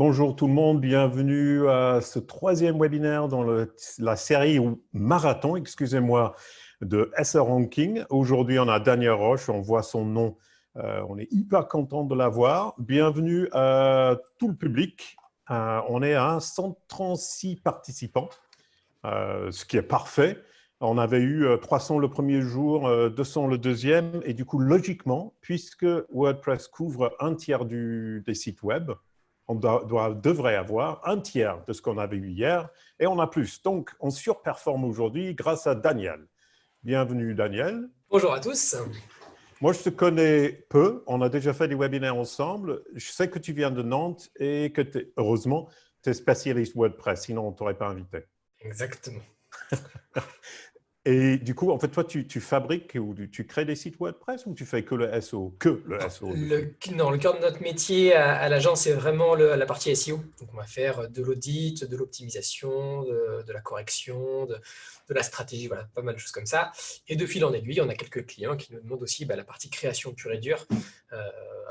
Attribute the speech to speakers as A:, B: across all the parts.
A: Bonjour tout le monde, bienvenue à ce troisième webinaire dans la série marathon, excusez-moi, de SE Ranking. Aujourd'hui, on a Daniel Roche, on voit son nom, on est hyper content de l'avoir. Bienvenue à tout le public. On est à 136 participants, ce qui est parfait. On avait eu 300 le premier jour, 200 le deuxième, et du coup, logiquement, puisque WordPress couvre un tiers des sites web, on devrait avoir un tiers de ce qu'on avait eu hier, et on a plus. Donc, on surperforme aujourd'hui grâce à Daniel. Bienvenue, Daniel.
B: Bonjour à tous.
A: Moi, je te connais peu. On a déjà fait des webinaires ensemble. Je sais que tu viens de Nantes et que, heureusement, tu es spécialiste WordPress. Sinon, on ne t'aurait pas invité.
B: Exactement.
A: Et du coup, en fait, toi, tu fabriques ou tu crées des sites WordPress ou tu fais que le SEO? Que le SEO
B: Non, le cœur de notre métier à l'agence, c'est vraiment la partie SEO. Donc, on va faire de l'audit, de l'optimisation, de la correction, de la stratégie, voilà, pas mal de choses comme ça. Et de fil en aiguille, on a quelques clients qui nous demandent aussi la partie création pure et dure,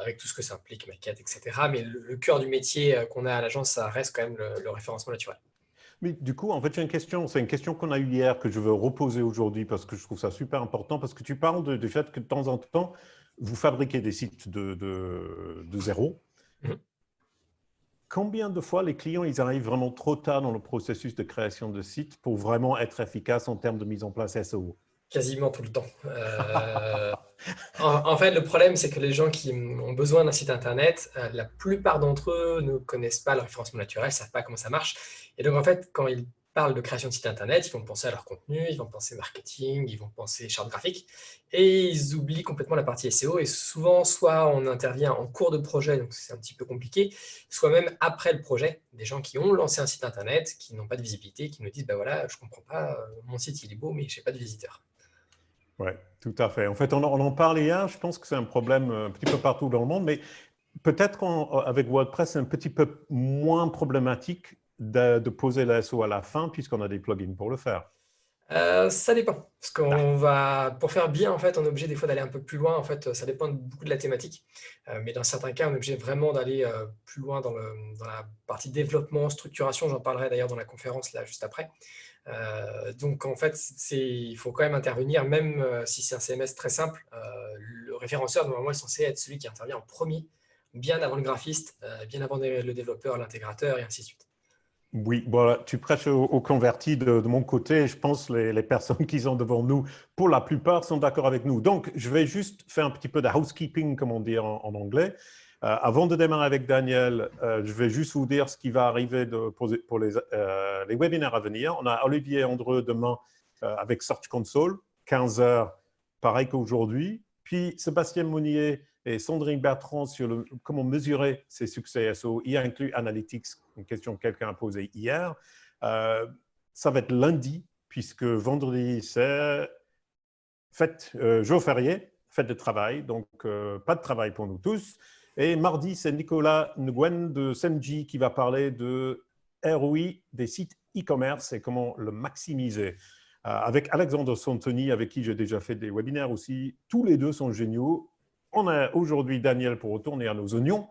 B: avec tout ce que ça implique, maquette, etc. Mais le cœur du métier qu'on a à l'agence, ça reste quand même le référencement naturel.
A: Mais du coup, en fait, j'ai une question. C'est une question qu'on a eue hier que je veux reposer aujourd'hui parce que je trouve ça super important. Parce que tu parles du fait que de temps en temps, vous fabriquez des sites de zéro. Combien de fois les clients ils arrivent vraiment trop tard dans le processus de création de site pour vraiment être efficaces en termes de mise en place SEO?
B: Quasiment tout le temps. En fait, le problème, c'est que les gens qui ont besoin d'un site internet, la plupart d'entre eux ne connaissent pas le référencement naturel, ne savent pas comment ça marche. Et donc, en fait, quand ils parlent de création de site internet, ils vont penser à leur contenu, ils vont penser marketing, ils vont penser charte graphique, et ils oublient complètement la partie SEO. Et souvent, soit on intervient en cours de projet, donc c'est un petit peu compliqué, soit même après le projet, des gens qui ont lancé un site internet, qui n'ont pas de visibilité, qui nous disent, bah voilà, je comprends pas, mon site il est beau, mais je n'ai pas de visiteurs.
A: Oui, tout à fait. En fait, on en parlait hier. Je pense que c'est un problème un petit peu partout dans le monde, mais peut-être qu'avec WordPress, c'est un petit peu moins problématique de poser la SEO à la fin puisqu'on a des plugins pour le faire.
B: Ça dépend. Parce qu'on va, pour faire bien, en fait, on est obligé des fois d'aller un peu plus loin. En fait, ça dépend beaucoup de la thématique. Mais dans certains cas, on est obligé vraiment d'aller plus loin dans la partie développement, structuration. J'en parlerai d'ailleurs dans la conférence là juste après. Donc, en fait, il faut quand même intervenir, même si c'est un CMS très simple. Le référenceur, normalement, est censé être celui qui intervient en premier, bien avant le graphiste, bien avant le développeur, l'intégrateur, et ainsi de suite.
A: Oui, bon, tu prêches aux convertis de mon côté. Je pense que les personnes qui sont devant nous, pour la plupart, sont d'accord avec nous. Donc, je vais juste faire un petit peu de housekeeping, comme on dit en anglais. Avant de démarrer avec Daniel, je vais juste vous dire ce qui va arriver pour les webinaires à venir. On a Olivier Andreu demain avec Search Console, 15 heures, pareil qu'aujourd'hui. Puis Sébastien Monnier et Sandrine Bertrand sur comment mesurer ses succès SEO, y inclut Analytics, une question que quelqu'un a posée hier. Ça va être lundi, puisque vendredi, c'est jour férié, fête de travail, donc pas de travail pour nous tous. Et mardi, c'est Nicolas Nguyen de Semji qui va parler de ROI des sites e-commerce et comment le maximiser. Avec Alexandre Santoni, avec qui j'ai déjà fait des webinaires aussi. Tous les deux sont géniaux. On a aujourd'hui Daniel pour retourner à nos oignons.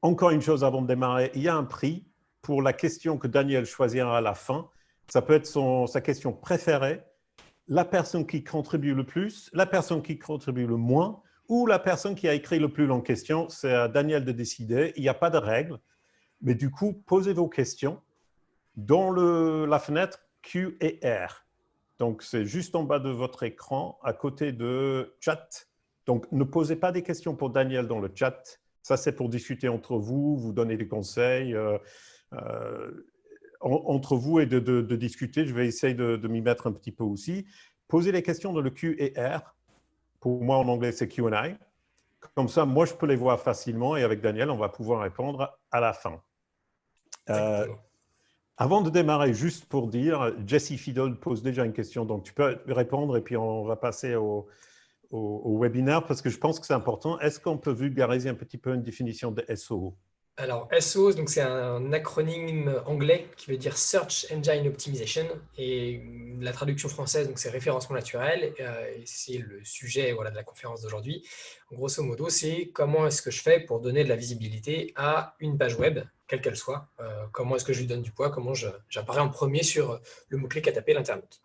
A: Encore une chose avant de démarrer, il y a un prix pour la question que Daniel choisira à la fin. Ça peut être sa question préférée, la personne qui contribue le plus, la personne qui contribue le moins ou la personne qui a écrit le plus long question. C'est à Daniel de décider. Il n'y a pas de règle. Mais du coup, posez vos questions dans la fenêtre Q et R. Donc, c'est juste en bas de votre écran, à côté de chat. Donc, ne posez pas des questions pour Daniel dans le chat. Ça, c'est pour discuter entre vous, vous donner des conseils entre vous et de discuter. Je vais essayer de m'y mettre un petit peu aussi. Posez les questions dans le Q et R. Pour moi, en anglais, c'est Q&A. Comme ça, moi, je peux les voir facilement et avec Daniel, on va pouvoir répondre à la fin. Avant de démarrer, juste pour dire, Jessie Fiddle pose déjà une question, donc tu peux répondre et puis on va passer au webinaire parce que je pense que c'est important. Est-ce qu'on peut vulgariser un petit peu une définition de SEO?
B: Alors, SEO, donc c'est un acronyme anglais qui veut dire Search Engine Optimization, et la traduction française, donc c'est référencement naturel, et c'est le sujet voilà, de la conférence d'aujourd'hui. Grosso modo, c'est comment est-ce que je fais pour donner de la visibilité à une page web, quelle qu'elle soit, comment est-ce que je lui donne du poids, comment j'apparais en premier sur le mot-clé qu'a tapé l'internaute.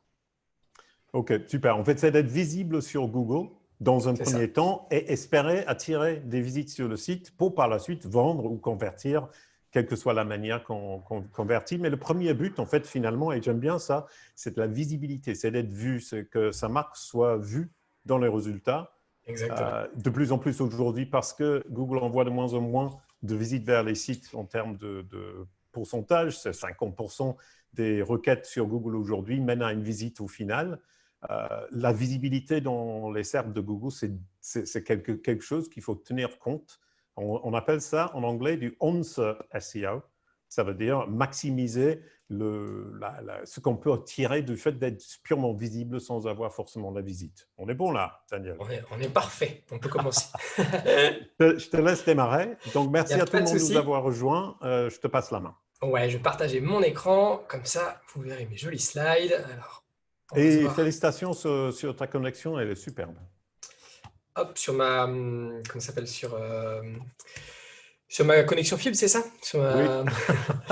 A: OK, super. En fait, c'est d'être visible sur Google dans un
B: C'est ça.
A: premier temps et espérer attirer des visites sur le site pour par la suite vendre ou convertir, quelle que soit la manière qu'on convertit. Mais le premier but, en fait, finalement, et j'aime bien ça, c'est de la visibilité, c'est d'être vu, c'est que sa marque soit vue dans les résultats.
B: Exactement.
A: De plus en plus aujourd'hui, parce que Google envoie de moins en moins de visites vers les sites en termes de pourcentage, c'est 50% des requêtes sur Google aujourd'hui mènent à une visite au final. La visibilité dans les SERP de Google, c'est quelque chose qu'il faut tenir compte. On appelle ça en anglais du on-SERP SEO. Ça veut dire maximiser ce qu'on peut tirer du fait d'être purement visible sans avoir forcément la visite. On est bon là, Daniel.
B: On est parfait, on peut commencer.
A: Je te laisse démarrer. Donc,
B: Il n'y
A: merci
B: a
A: à tout
B: pas
A: le
B: de
A: monde de nous
B: souci.
A: avoir rejoints. Je te passe la main.
B: Ouais, je vais partager mon écran, comme ça vous verrez mes jolis slides. Alors, on va se
A: Et
B: voir.
A: félicitations sur ta connexion, elle est superbe.
B: Hop, sur ma, comment ça s'appelle, sur ma connexion fibre, c'est ça?
A: Oui,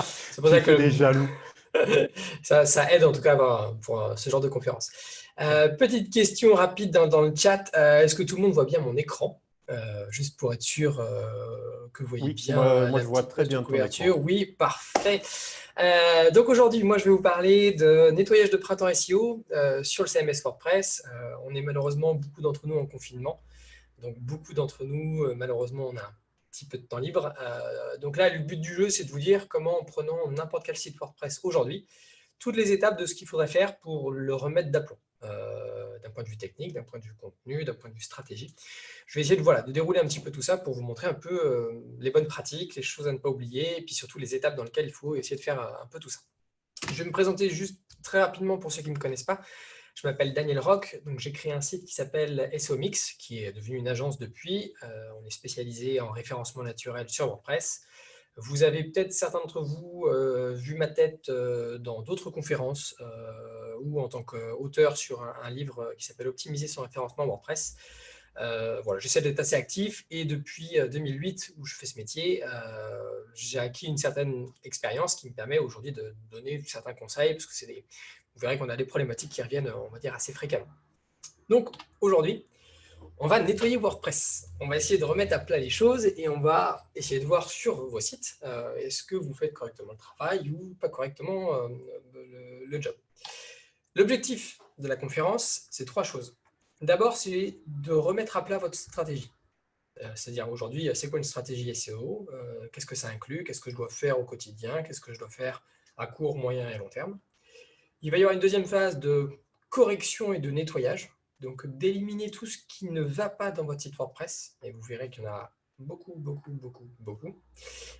B: C'est pour
A: tu
B: ça
A: fais des
B: que
A: jaloux.
B: ça aide en tout cas pour ce genre de conférence. Petite question rapide dans le chat. Est-ce que tout le monde voit bien mon écran? Juste pour être sûr que vous voyez
A: Oui,
B: bien
A: moi
B: la
A: je vois
B: petite
A: très
B: page de
A: bien ton
B: couverture.
A: écran.
B: Oui, parfait. Donc aujourd'hui, moi je vais vous parler de nettoyage de printemps SEO sur le CMS WordPress. On est malheureusement beaucoup d'entre nous en confinement. Donc beaucoup d'entre nous, malheureusement, on a un petit peu de temps libre. Donc là, le but du jeu, c'est de vous dire comment, en prenant n'importe quel site WordPress aujourd'hui, toutes les étapes de ce qu'il faudrait faire pour le remettre d'aplomb, d'un point de vue technique, d'un point de vue contenu, d'un point de vue stratégie. Je vais essayer de dérouler un petit peu tout ça pour vous montrer un peu les bonnes pratiques, les choses à ne pas oublier, et puis surtout les étapes dans lesquelles il faut essayer de faire un peu tout ça. Je vais me présenter juste très rapidement pour ceux qui ne me connaissent pas. Je m'appelle Daniel Roch, donc j'ai créé un site qui s'appelle SEO Mix, qui est devenu une agence depuis. On est spécialisé en référencement naturel sur WordPress. Vous avez peut-être certains d'entre vous vu ma tête dans d'autres conférences ou en tant qu'auteur sur un livre qui s'appelle Optimiser son référencement WordPress. Voilà, j'essaie d'être assez actif et depuis 2008 où je fais ce métier, j'ai acquis une certaine expérience qui me permet aujourd'hui de donner certains conseils parce que vous verrez qu'on a des problématiques qui reviennent, on va dire, assez fréquemment. Donc aujourd'hui, on va nettoyer WordPress. On va essayer de remettre à plat les choses et on va essayer de voir sur vos sites est-ce que vous faites correctement le travail ou pas correctement le job. L'objectif de la conférence, c'est trois choses. D'abord, c'est de remettre à plat votre stratégie. C'est-à-dire aujourd'hui, c'est quoi une stratégie SEO? Qu'est-ce que ça inclut? Qu'est-ce que je dois faire au quotidien? Qu'est-ce que je dois faire à court, moyen et long terme? Il va y avoir une deuxième phase de correction et de nettoyage. Donc, d'éliminer tout ce qui ne va pas dans votre site WordPress. Et vous verrez qu'il y en a beaucoup, beaucoup, beaucoup, beaucoup.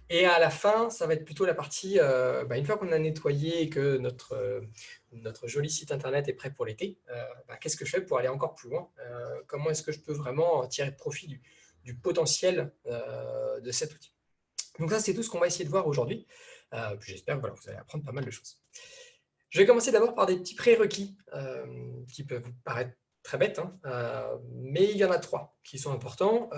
B: Et à la fin, ça va être plutôt la partie, une fois qu'on a nettoyé et que notre joli site internet est prêt pour l'été, qu'est-ce que je fais pour aller encore plus loin? Comment est-ce que je peux vraiment tirer profit du potentiel de cet outil? Donc ça, c'est tout ce qu'on va essayer de voir aujourd'hui. Puis j'espère que vous allez apprendre pas mal de choses. Je vais commencer d'abord par des petits prérequis qui peuvent vous paraître très bêtes, mais il y en a trois qui sont importants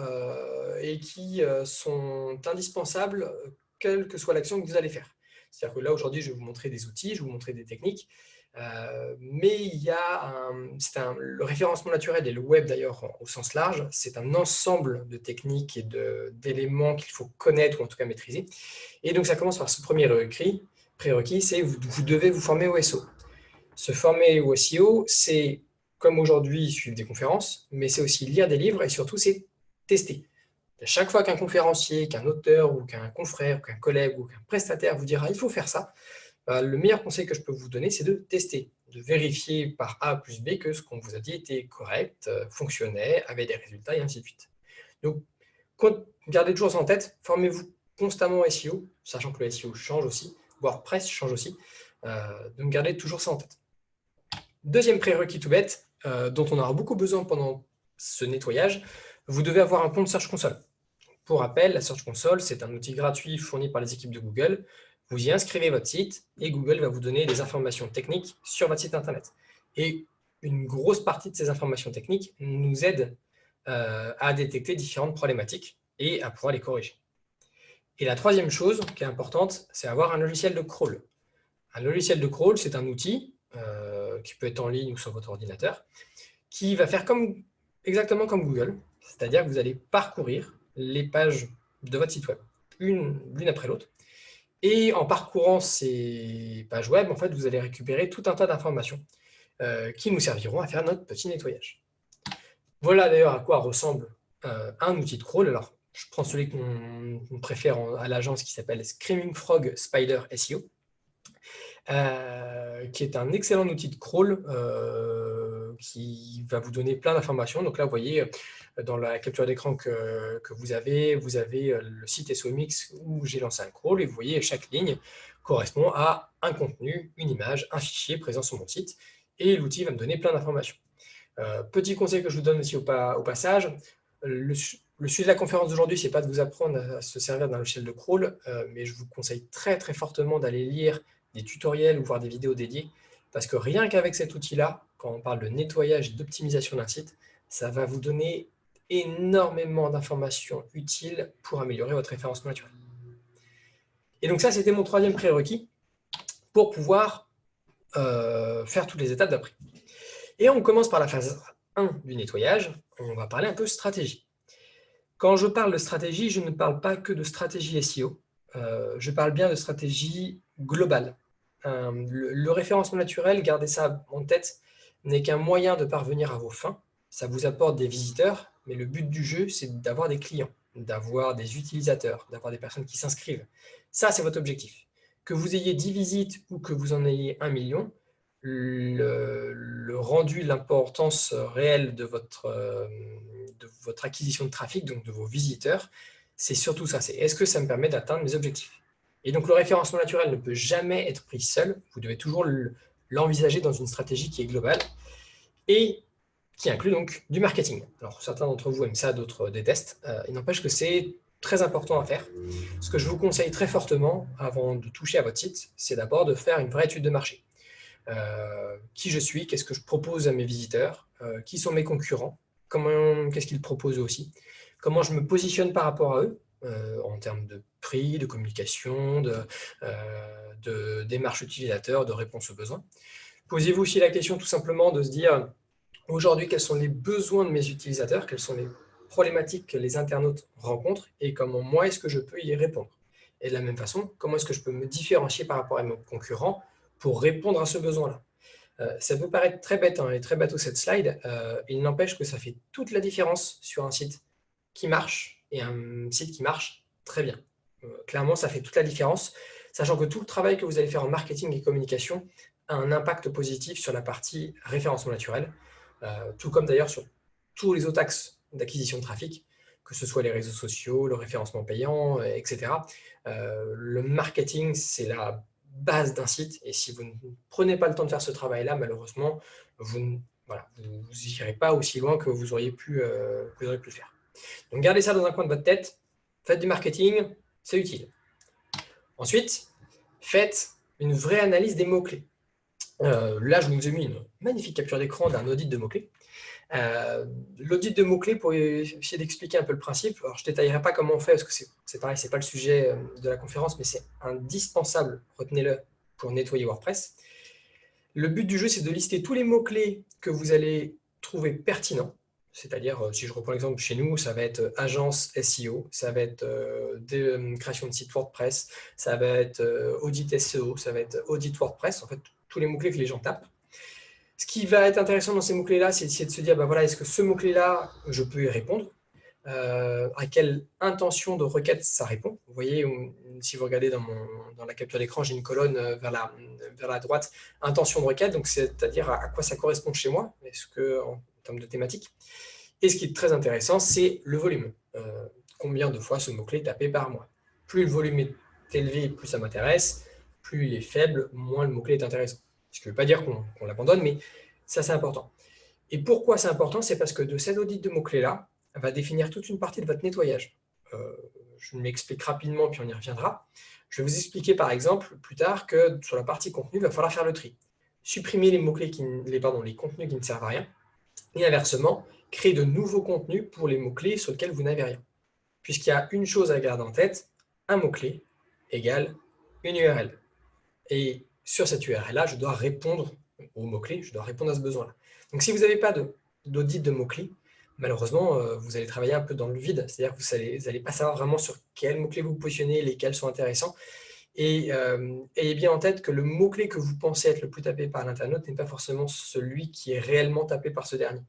B: et qui sont indispensables quelle que soit l'action que vous allez faire. C'est-à-dire que là, aujourd'hui, je vais vous montrer des outils, je vais vous montrer des techniques, mais il y a le référencement naturel et le web d'ailleurs au sens large, c'est un ensemble de techniques et d'éléments qu'il faut connaître ou en tout cas maîtriser. Et donc ça commence par ce premier prérequis, c'est vous devez vous former au SEO. Se former au SEO, c'est comme aujourd'hui suivre des conférences, mais c'est aussi lire des livres et surtout c'est tester. À chaque fois qu'un conférencier, qu'un auteur ou qu'un confrère, ou qu'un collègue ou qu'un prestataire vous dira il faut faire ça, le meilleur conseil que je peux vous donner, c'est de tester, de vérifier par A plus B que ce qu'on vous a dit était correct, fonctionnait, avait des résultats et ainsi de suite. Donc, gardez toujours ça en tête, formez-vous constamment au SEO, sachant que le SEO change aussi, WordPress change aussi, donc gardez toujours ça en tête. Deuxième prérequis tout bête, dont on aura beaucoup besoin pendant ce nettoyage, vous devez avoir un compte Search Console. Pour rappel, la Search Console, c'est un outil gratuit fourni par les équipes de Google. Vous y inscrivez votre site et Google va vous donner des informations techniques sur votre site Internet. Et une grosse partie de ces informations techniques nous aide à détecter différentes problématiques et à pouvoir les corriger. Et la troisième chose qui est importante, c'est avoir un logiciel de crawl. Un logiciel de crawl, c'est un outil qui peut être en ligne ou sur votre ordinateur, qui va faire exactement comme Google, c'est-à-dire que vous allez parcourir les pages de votre site web, l'une après l'autre. Et en parcourant ces pages web, en fait, vous allez récupérer tout un tas d'informations qui nous serviront à faire notre petit nettoyage. Voilà d'ailleurs à quoi ressemble un outil de crawl. Alors, je prends celui qu'on préfère à l'agence qui s'appelle Screaming Frog Spider SEO, qui est un excellent outil de crawl qui va vous donner plein d'informations. Donc là, vous voyez, dans la capture d'écran que vous avez le site SEOMix où j'ai lancé un crawl et vous voyez, chaque ligne correspond à un contenu, une image, un fichier présent sur mon site et l'outil va me donner plein d'informations. Petit conseil que je vous donne aussi au passage, le sujet de la conférence d'aujourd'hui, ce n'est pas de vous apprendre à se servir d'un logiciel de crawl, mais je vous conseille très très fortement d'aller lire des tutoriels ou voir des vidéos dédiées, parce que rien qu'avec cet outil-là, quand on parle de nettoyage et d'optimisation d'un site, ça va vous donner énormément d'informations utiles pour améliorer votre référencement naturel. Et donc ça, c'était mon troisième prérequis pour pouvoir faire toutes les étapes d'après. Et on commence par la phase 1 du nettoyage, on va parler un peu stratégie. Quand je parle de stratégie, je ne parle pas que de stratégie SEO, je parle bien de stratégie globale. Le référencement naturel, gardez ça en tête, n'est qu'un moyen de parvenir à vos fins. Ça vous apporte des visiteurs, mais le but du jeu, c'est d'avoir des clients, d'avoir des utilisateurs, d'avoir des personnes qui s'inscrivent. Ça, c'est votre objectif. Que vous ayez 10 visites ou que vous en ayez 1 million, le rendu, l'importance réelle de votre acquisition de trafic, donc de vos visiteurs, c'est surtout ça. C'est est-ce que ça me permet d'atteindre mes objectifs? Et donc, le référencement naturel ne peut jamais être pris seul. Vous devez toujours l'envisager dans une stratégie qui est globale et qui inclut donc du marketing. Alors, certains d'entre vous aiment ça, d'autres détestent. Il n'empêche que c'est très important à faire. Ce que je vous conseille très fortement, avant de toucher à votre site, c'est d'abord de faire une vraie étude de marché. Qui je suis, qu'est-ce que je propose à mes visiteurs, qui sont mes concurrents, qu'est-ce qu'ils proposent aussi, comment je me positionne par rapport à eux, en termes de prix, de communication, de démarche utilisateur, de réponse aux besoins. Posez-vous aussi la question tout simplement de se dire, aujourd'hui, quels sont les besoins de mes utilisateurs, quelles sont les problématiques que les internautes rencontrent et comment moi est-ce que je peux y répondre. Et de la même façon, comment est-ce que je peux me différencier par rapport à mes concurrents pour répondre à ce besoin-là. Ça peut paraître très bête et très bateau cette slide, il n'empêche que ça fait toute la différence sur un site qui marche et un site qui marche très bien. Clairement, ça fait toute la différence, sachant que tout le travail que vous allez faire en marketing et communication a un impact positif sur la partie référencement naturel, tout comme d'ailleurs sur tous les autres axes d'acquisition de trafic, que ce soit les réseaux sociaux, le référencement payant, etc. Le marketing, c'est la base d'un site, et si vous ne prenez pas le temps de faire ce travail-là, malheureusement, vous n'irez pas aussi loin que vous auriez pu le faire. Donc, gardez ça dans un coin de votre tête, faites du marketing, c'est utile. Ensuite, faites une vraie analyse des mots-clés. Là, je vous ai mis une magnifique capture d'écran d'un audit de mots-clés. L'audit de mots-clés, pour essayer d'expliquer un peu le principe, alors je ne détaillerai pas comment on fait, parce que c'est pareil, ce n'est pas le sujet de la conférence, mais c'est indispensable, retenez-le, pour nettoyer WordPress. Le but du jeu, c'est de lister tous les mots-clés que vous allez trouver pertinents, c'est-à-dire, si je reprends l'exemple chez nous, ça va être agence SEO, ça va être création de site WordPress, ça va être audit SEO, ça va être audit WordPress, en fait, tous les mots-clés que les gens tapent. Ce qui va être intéressant dans ces mots-clés-là, c'est d'essayer de se dire, voilà, est-ce que ce mot-clé-là, je peux y répondre? À quelle intention de requête ça répond? Vous voyez, si vous regardez dans la capture d'écran, j'ai une colonne vers la droite, intention de requête, donc c'est-à-dire à quoi ça correspond chez moi, est-ce que en termes de thématique. Et ce qui est très intéressant, c'est le volume. Combien de fois ce mot-clé est tapé par mois? Plus le volume est élevé, plus ça m'intéresse, plus il est faible, moins le mot-clé est intéressant. Ce qui ne veut pas dire qu'on l'abandonne, mais ça, c'est important. Et pourquoi c'est important? C'est parce que de cet audit de mots-clés-là va définir toute une partie de votre nettoyage. je m'explique rapidement, puis on y reviendra. Je vais vous expliquer par exemple plus tard que sur la partie contenu, il va falloir faire le tri. Supprimer les mots-clés, les contenus qui ne servent à rien, et inversement, créer de nouveaux contenus pour les mots-clés sur lesquels vous n'avez rien. Puisqu'il y a une chose à garder en tête, un mot-clé égale une URL. Et sur cette URL-là, je dois répondre aux mots-clés, je dois répondre à ce besoin-là. Donc si vous n'avez pas d'audit de mots-clés, malheureusement, vous allez travailler un peu dans le vide. C'est-à-dire que vous n'allez pas savoir vraiment sur quels mots-clés vous positionnez, lesquels sont intéressants. Et ayez bien en tête que le mot-clé que vous pensez être le plus tapé par l'internaute n'est pas forcément celui qui est réellement tapé par ce dernier.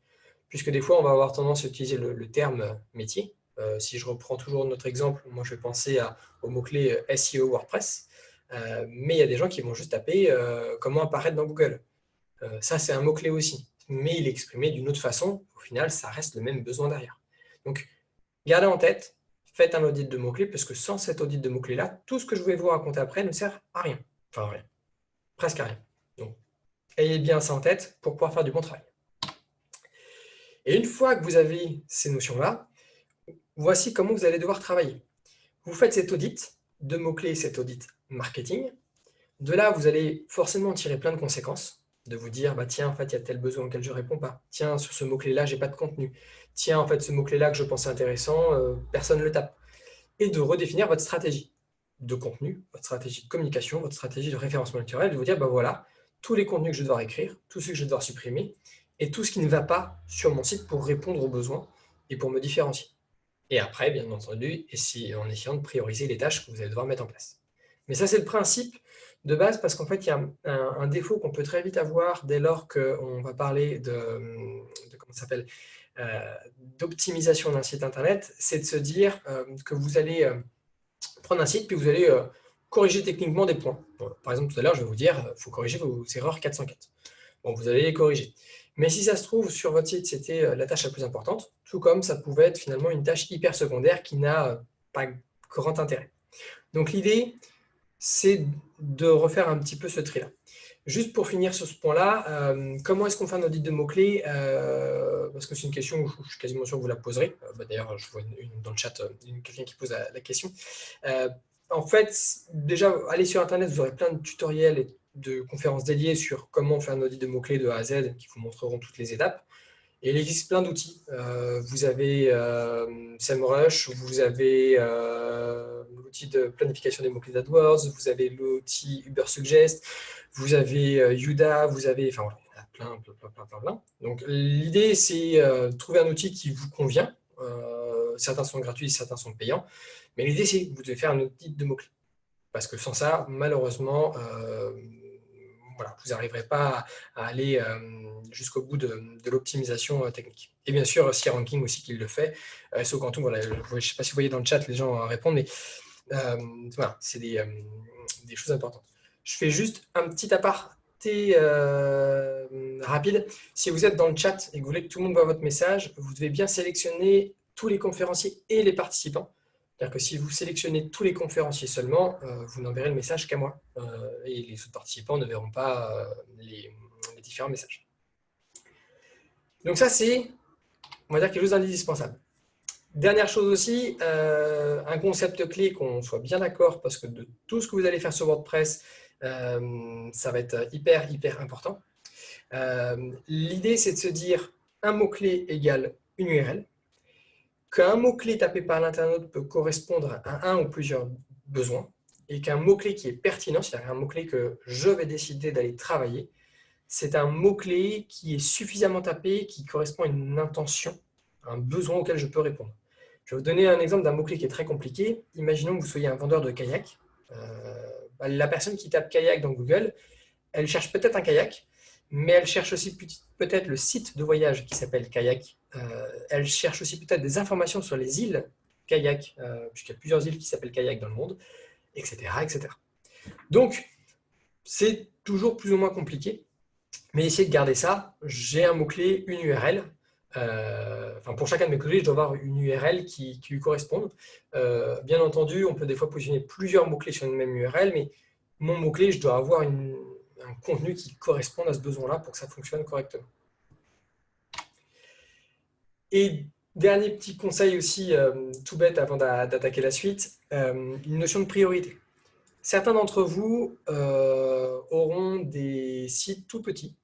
B: Puisque des fois, on va avoir tendance à utiliser le terme métier. Si je reprends toujours notre exemple, moi je vais penser au mot-clé SEO WordPress. Mais il y a des gens qui vont juste taper comment apparaître dans Google. Ça, c'est un mot-clé aussi. Mais il est exprimé d'une autre façon. Au final, ça reste le même besoin derrière. Donc, gardez en tête, faites un audit de mots-clés, parce que sans cet audit de mots-clés-là, tout ce que je vais vous raconter après ne sert à rien. Enfin, rien. Presque à rien. Donc, ayez bien ça en tête pour pouvoir faire du bon travail. Et une fois que vous avez ces notions-là, voici comment vous allez devoir travailler. Vous faites cet audit de mots-clés, cet audit marketing. De là, vous allez forcément tirer plein de conséquences, de vous dire, bah, tiens, en fait, il y a tel besoin auquel je ne réponds pas. Tiens, sur ce mot-clé-là, je n'ai pas de contenu. Tiens, en fait, ce mot-clé-là que je pensais intéressant, personne ne le tape. Et de redéfinir votre stratégie de contenu, votre stratégie de communication, votre stratégie de référencement naturel, de vous dire, bah voilà, tous les contenus que je vais devoir écrire, tous ceux que je vais devoir supprimer, et tout ce qui ne va pas sur mon site pour répondre aux besoins et pour me différencier. Et après, bien entendu, en essayant de prioriser les tâches que vous allez devoir mettre en place. Mais ça, c'est le principe de base, parce qu'en fait, il y a un défaut qu'on peut très vite avoir dès lors qu'on va parler comment ça s'appelle, d'optimisation d'un site internet, c'est de se dire que vous allez prendre un site, puis vous allez corriger techniquement des points. Bon, par exemple, tout à l'heure, je vais vous dire, il faut corriger vos erreurs 404. Bon, vous allez les corriger. Mais si ça se trouve, sur votre site, c'était la tâche la plus importante, tout comme ça pouvait être finalement une tâche hyper secondaire qui n'a pas grand intérêt. Donc l'idée, c'est de refaire un petit peu ce tri-là. Juste pour finir sur ce point-là, comment est-ce qu'on fait un audit de mots-clés parce que c'est une question où je suis quasiment sûr que vous la poserez. D'ailleurs, je vois dans le chat quelqu'un qui pose la question. En fait, déjà, allez sur Internet, vous aurez plein de tutoriels et de conférences dédiées sur comment faire un audit de mots-clés de A à Z qui vous montreront toutes les étapes. Et il existe plein d'outils. Vous avez SEMrush, vous avez l'outil de planification des mots-clés d'AdWords, vous avez l'outil Ubersuggest, vous avez Yuda, vous avez... Enfin, voilà, il y en a plein. Donc, l'idée, c'est de trouver un outil qui vous convient. Certains sont gratuits, certains sont payants. Mais l'idée, c'est que vous devez faire un audit de mots-clés. Parce que sans ça, malheureusement, voilà, vous n'arriverez pas à aller jusqu'au bout de l'optimisation technique. Et bien sûr, C-Ranking aussi qui le fait. SEO Quantum, voilà, je ne sais pas si vous voyez dans le chat, les gens répondent, mais voilà, c'est des choses importantes. Je fais juste un petit aparté rapide. Si vous êtes dans le chat et que vous voulez que tout le monde voit votre message, vous devez bien sélectionner tous les conférenciers et les participants. C'est-à-dire que si vous sélectionnez tous les conférenciers seulement, vous n'enverrez le message qu'à moi. Et les autres participants ne verront pas les différents messages. Donc ça, c'est, on va dire, quelque chose d'indispensable. Dernière chose aussi, un concept clé, qu'on soit bien d'accord, parce que de tout ce que vous allez faire sur WordPress, ça va être hyper important. L'idée, c'est de se dire un mot-clé égale une URL, qu'un mot-clé tapé par l'internaute peut correspondre à un ou plusieurs besoins, et qu'un mot-clé qui est pertinent, c'est-à-dire un mot-clé que je vais décider d'aller travailler, c'est un mot-clé qui est suffisamment tapé, qui correspond à une intention, à un besoin auquel je peux répondre. Je vais vous donner un exemple d'un mot-clé qui est très compliqué. Imaginons que vous soyez un vendeur de kayak. La personne qui tape kayak dans Google, elle cherche peut-être un kayak, mais elle cherche aussi peut-être le site de voyage qui s'appelle Kayak. Elle cherche aussi peut-être des informations sur les îles Kayak, puisqu'il y a plusieurs îles qui s'appellent Kayak dans le monde, etc. etc. Donc, c'est toujours plus ou moins compliqué, mais essayez de garder ça. J'ai un mot-clé, une URL. Pour chacun de mes mots-clés, je dois avoir une URL qui lui corresponde. Bien entendu, on peut des fois positionner plusieurs mots-clés sur une même URL, mais mon mot-clé, je dois avoir un contenu qui corresponde à ce besoin-là pour que ça fonctionne correctement. Et Dernier petit conseil aussi, tout bête avant d'attaquer la suite, une notion de priorité. Certains d'entre vous auront des sites tout petits,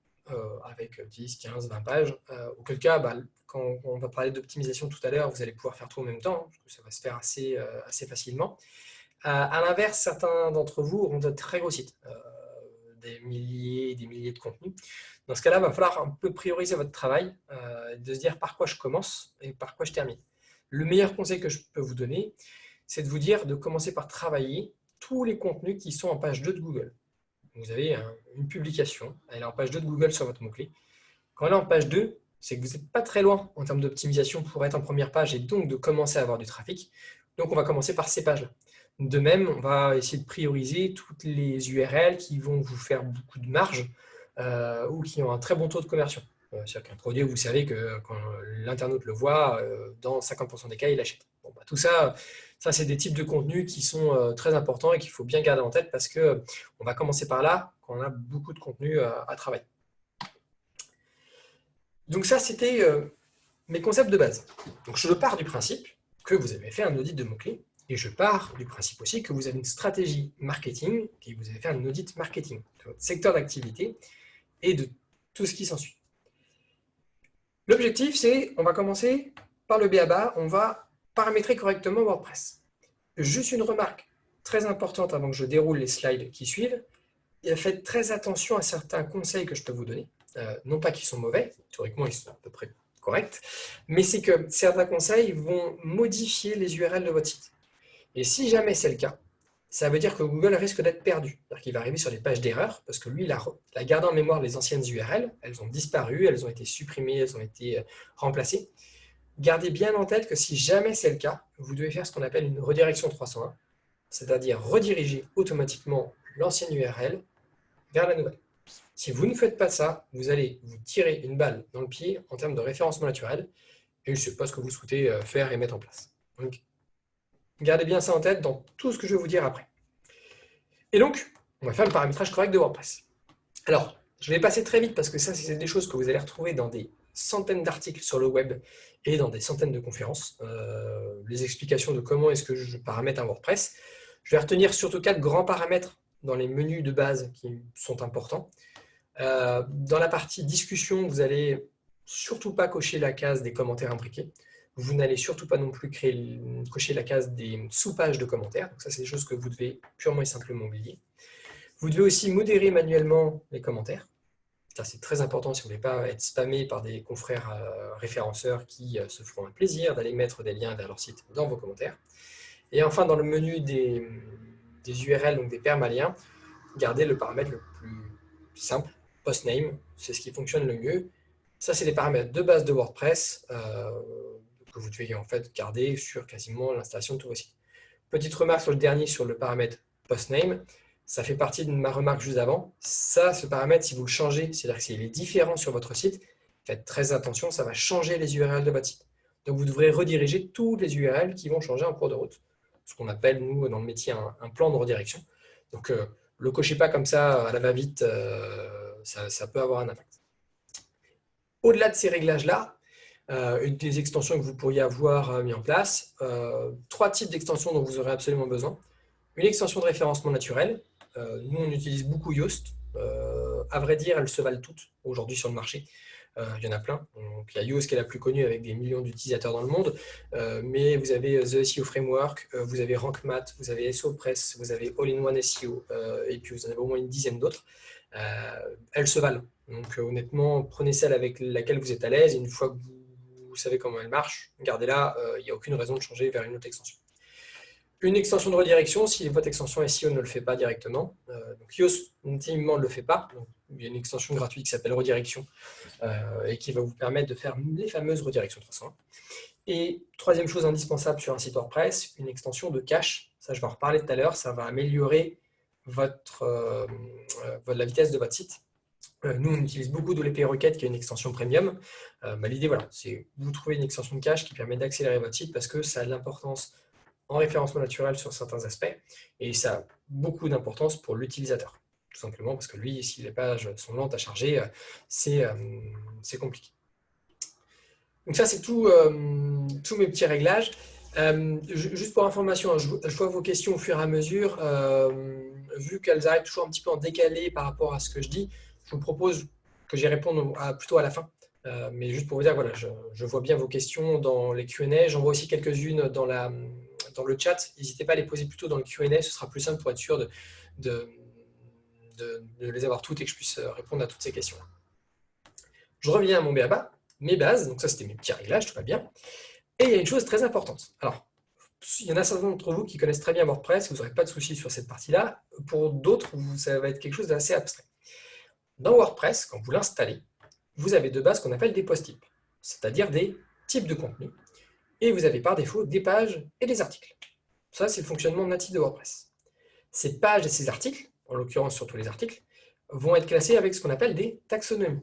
B: avec 10, 15, 20 pages, auquel cas, bah, quand on va parler d'optimisation tout à l'heure, vous allez pouvoir faire tout en même temps, parce que ça va se faire assez facilement. À l'inverse, certains d'entre vous auront de très gros sites, des milliers et des milliers de contenus. Dans ce cas-là, il va falloir un peu prioriser votre travail, de se dire par quoi je commence et par quoi je termine. Le meilleur conseil que je peux vous donner, c'est de vous dire de commencer par travailler tous les contenus qui sont en page 2 de Google. Vous avez une publication, elle est en page 2 de Google sur votre mot-clé. Quand elle est en page 2, c'est que vous n'êtes pas très loin en termes d'optimisation pour être en première page et donc de commencer à avoir du trafic. Donc on va commencer par ces pages-là. De même, on va essayer de prioriser toutes les URL qui vont vous faire beaucoup de marge ou qui ont un très bon taux de conversion. C'est-à-dire qu'un produit, vous savez que quand l'internaute le voit, dans 50% des cas, il achète. Bon, bah, tout ça, c'est des types de contenus qui sont très importants et qu'il faut bien garder en tête parce qu'on va commencer par là quand on a beaucoup de contenu à travailler. Donc ça, c'était mes concepts de base. Donc je pars du principe que vous avez fait un audit de mots-clés et je pars du principe aussi que vous avez une stratégie marketing et que vous avez fait un audit marketing de votre secteur d'activité et de tout ce qui s'ensuit. L'objectif, c'est, on va commencer par le b.a.-ba, on va paramétrer correctement WordPress. Juste une remarque très importante avant que je déroule les slides qui suivent, faites très attention à certains conseils que je peux vous donner. Non pas qu'ils sont mauvais, théoriquement ils sont à peu près corrects, mais c'est que certains conseils vont modifier les URL de votre site. Et si jamais c'est le cas, ça veut dire que Google risque d'être perdu. C'est-à-dire qu'il va arriver sur des pages d'erreur, parce que lui, il a gardé en mémoire les anciennes URL, elles ont disparu, elles ont été supprimées, elles ont été remplacées. Gardez bien en tête que si jamais c'est le cas, vous devez faire ce qu'on appelle une redirection 301, c'est-à-dire rediriger automatiquement l'ancienne URL vers la nouvelle. Si vous ne faites pas ça, vous allez vous tirer une balle dans le pied en termes de référencement naturel, et ce n'est pas ce que vous souhaitez faire et mettre en place. Donc, gardez bien ça en tête dans tout ce que je vais vous dire après. Et donc, on va faire le paramétrage correct de WordPress. Alors, je vais passer très vite parce que ça, c'est des choses que vous allez retrouver dans des centaines d'articles sur le web et dans des centaines de conférences. Les explications de comment est-ce que je paramètre un WordPress. Je vais retenir surtout 4 grands paramètres dans les menus de base qui sont importants. Dans la partie discussion, vous n'allez surtout pas cocher la case des commentaires imbriqués. Vous n'allez surtout pas non plus cocher la case des sous-pages de commentaires. Donc ça, c'est des choses que vous devez purement et simplement oublier. Vous devez aussi modérer manuellement les commentaires. Ça, c'est très important si vous ne voulez pas être spammé par des confrères référenceurs qui se feront un plaisir d'aller mettre des liens vers leur site dans vos commentaires. Et enfin, dans le menu des URL, donc des permaliens, gardez le paramètre le plus simple, postname, c'est ce qui fonctionne le mieux. Ça, c'est les paramètres de base de WordPress que vous devez en fait garder sur quasiment l'installation de tous vos sites. Petite remarque sur le dernier, sur le paramètre postname, ça fait partie de ma remarque juste avant. Ça, ce paramètre, si vous le changez, c'est-à-dire que s'il est différent sur votre site, faites très attention, ça va changer les URL de votre site. Donc, vous devrez rediriger toutes les URL qui vont changer en cours de route. Ce qu'on appelle, nous, dans le métier, un plan de redirection. Donc, le cochez pas comme ça à la va-vite, ça peut avoir un impact. Au-delà de ces réglages-là, une des extensions que vous pourriez avoir mis en place, 3 types d'extensions dont vous aurez absolument besoin. Une extension de référencement naturel. Nous, on utilise beaucoup Yoast. À vrai dire, elles se valent toutes aujourd'hui sur le marché. Il y en a plein. Donc, il y a Yoast qui est la plus connue avec des millions d'utilisateurs dans le monde. Mais vous avez The SEO Framework, vous avez RankMath, vous avez SEOpress, vous avez All-in-One SEO, et puis vous en avez au moins une dizaine d'autres. Elles se valent. Donc honnêtement, prenez celle avec laquelle vous êtes à l'aise. Et une fois que vous savez comment elle marche, gardez-la. Il n'y a aucune raison de changer vers une autre extension. Une extension de redirection, si votre extension SEO ne le fait pas directement. Donc Yoast, intimement, ne le fait pas. Donc, il y a une extension gratuite qui s'appelle Redirection et qui va vous permettre de faire les fameuses redirections 301. Et troisième chose indispensable sur un site WordPress, une extension de cache. Ça, je vais en reparler tout à l'heure. Ça va améliorer la vitesse de votre site. Nous, on utilise beaucoup d'OLP Requête, qui est une extension premium. L'idée, voilà, c'est vous trouvez une extension de cache qui permet d'accélérer votre site parce que ça a de l'importance en référencement naturel sur certains aspects et ça a beaucoup d'importance pour l'utilisateur. Tout simplement parce que lui, si les pages sont lentes à charger, c'est compliqué. Donc ça, c'est tout, tous mes petits réglages. Juste pour information, hein, je vois vos questions au fur et à mesure. Vu qu'elles arrivent toujours un petit peu en décalé par rapport à ce que je dis, je vous propose que j'y réponde plutôt à la fin. Mais juste pour vous dire, voilà, je vois bien vos questions dans les Q&A. J'en vois aussi quelques-unes dans le chat. N'hésitez pas à les poser plutôt dans le Q&A. Ce sera plus simple pour être sûr de les avoir toutes et que je puisse répondre à toutes ces questions-là. Je reviens à mon BABA, mes bases. Donc ça, c'était mes petits réglages, tout va bien. Et il y a une chose très importante. Alors, il y en a certains d'entre vous qui connaissent très bien WordPress, vous n'aurez pas de soucis sur cette partie-là. Pour d'autres, ça va être quelque chose d'assez abstrait. Dans WordPress, quand vous l'installez, vous avez de base ce qu'on appelle des post-types, c'est-à-dire des types de contenu. Et vous avez par défaut des pages et des articles. Ça, c'est le fonctionnement natif de WordPress. Ces pages et ces articles, en l'occurrence surtout les articles, vont être classés avec ce qu'on appelle des taxonomies.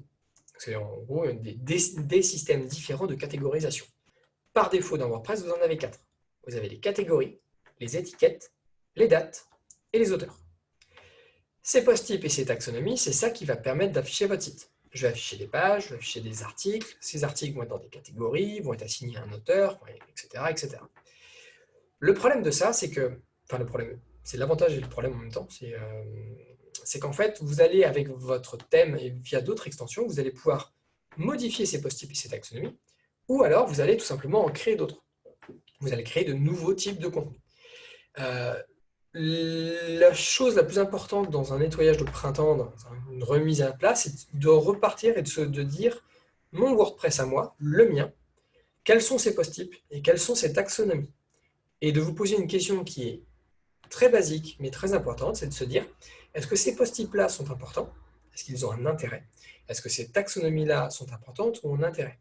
B: C'est en gros des systèmes différents de catégorisation. Par défaut, dans WordPress, vous en avez 4. Vous avez les catégories, les étiquettes, les dates et les auteurs. Ces post-types et ces taxonomies, c'est ça qui va permettre d'afficher votre site. Je vais afficher des pages, je vais afficher des articles. Ces articles vont être dans des catégories, vont être assignés à un auteur, etc., etc. Le problème de ça, c'est que... Enfin, le problème, c'est l'avantage et le problème en même temps. C'est qu'en fait, vous allez, avec votre thème et via d'autres extensions, vous allez pouvoir modifier ces post-types et ces taxonomies, ou alors vous allez tout simplement en créer d'autres. Vous allez créer de nouveaux types de contenus. La chose la plus importante dans un nettoyage de printemps, dans une remise à plat, c'est de repartir et de dire mon WordPress à moi, le mien, quels sont ses post-types et quelles sont ses taxonomies. Et de vous poser une question qui est très basique mais très importante, c'est de se dire est-ce que ces post-types-là sont importants? Est-ce qu'ils ont un intérêt? Est-ce que ces taxonomies-là sont importantes ou ont un intérêt?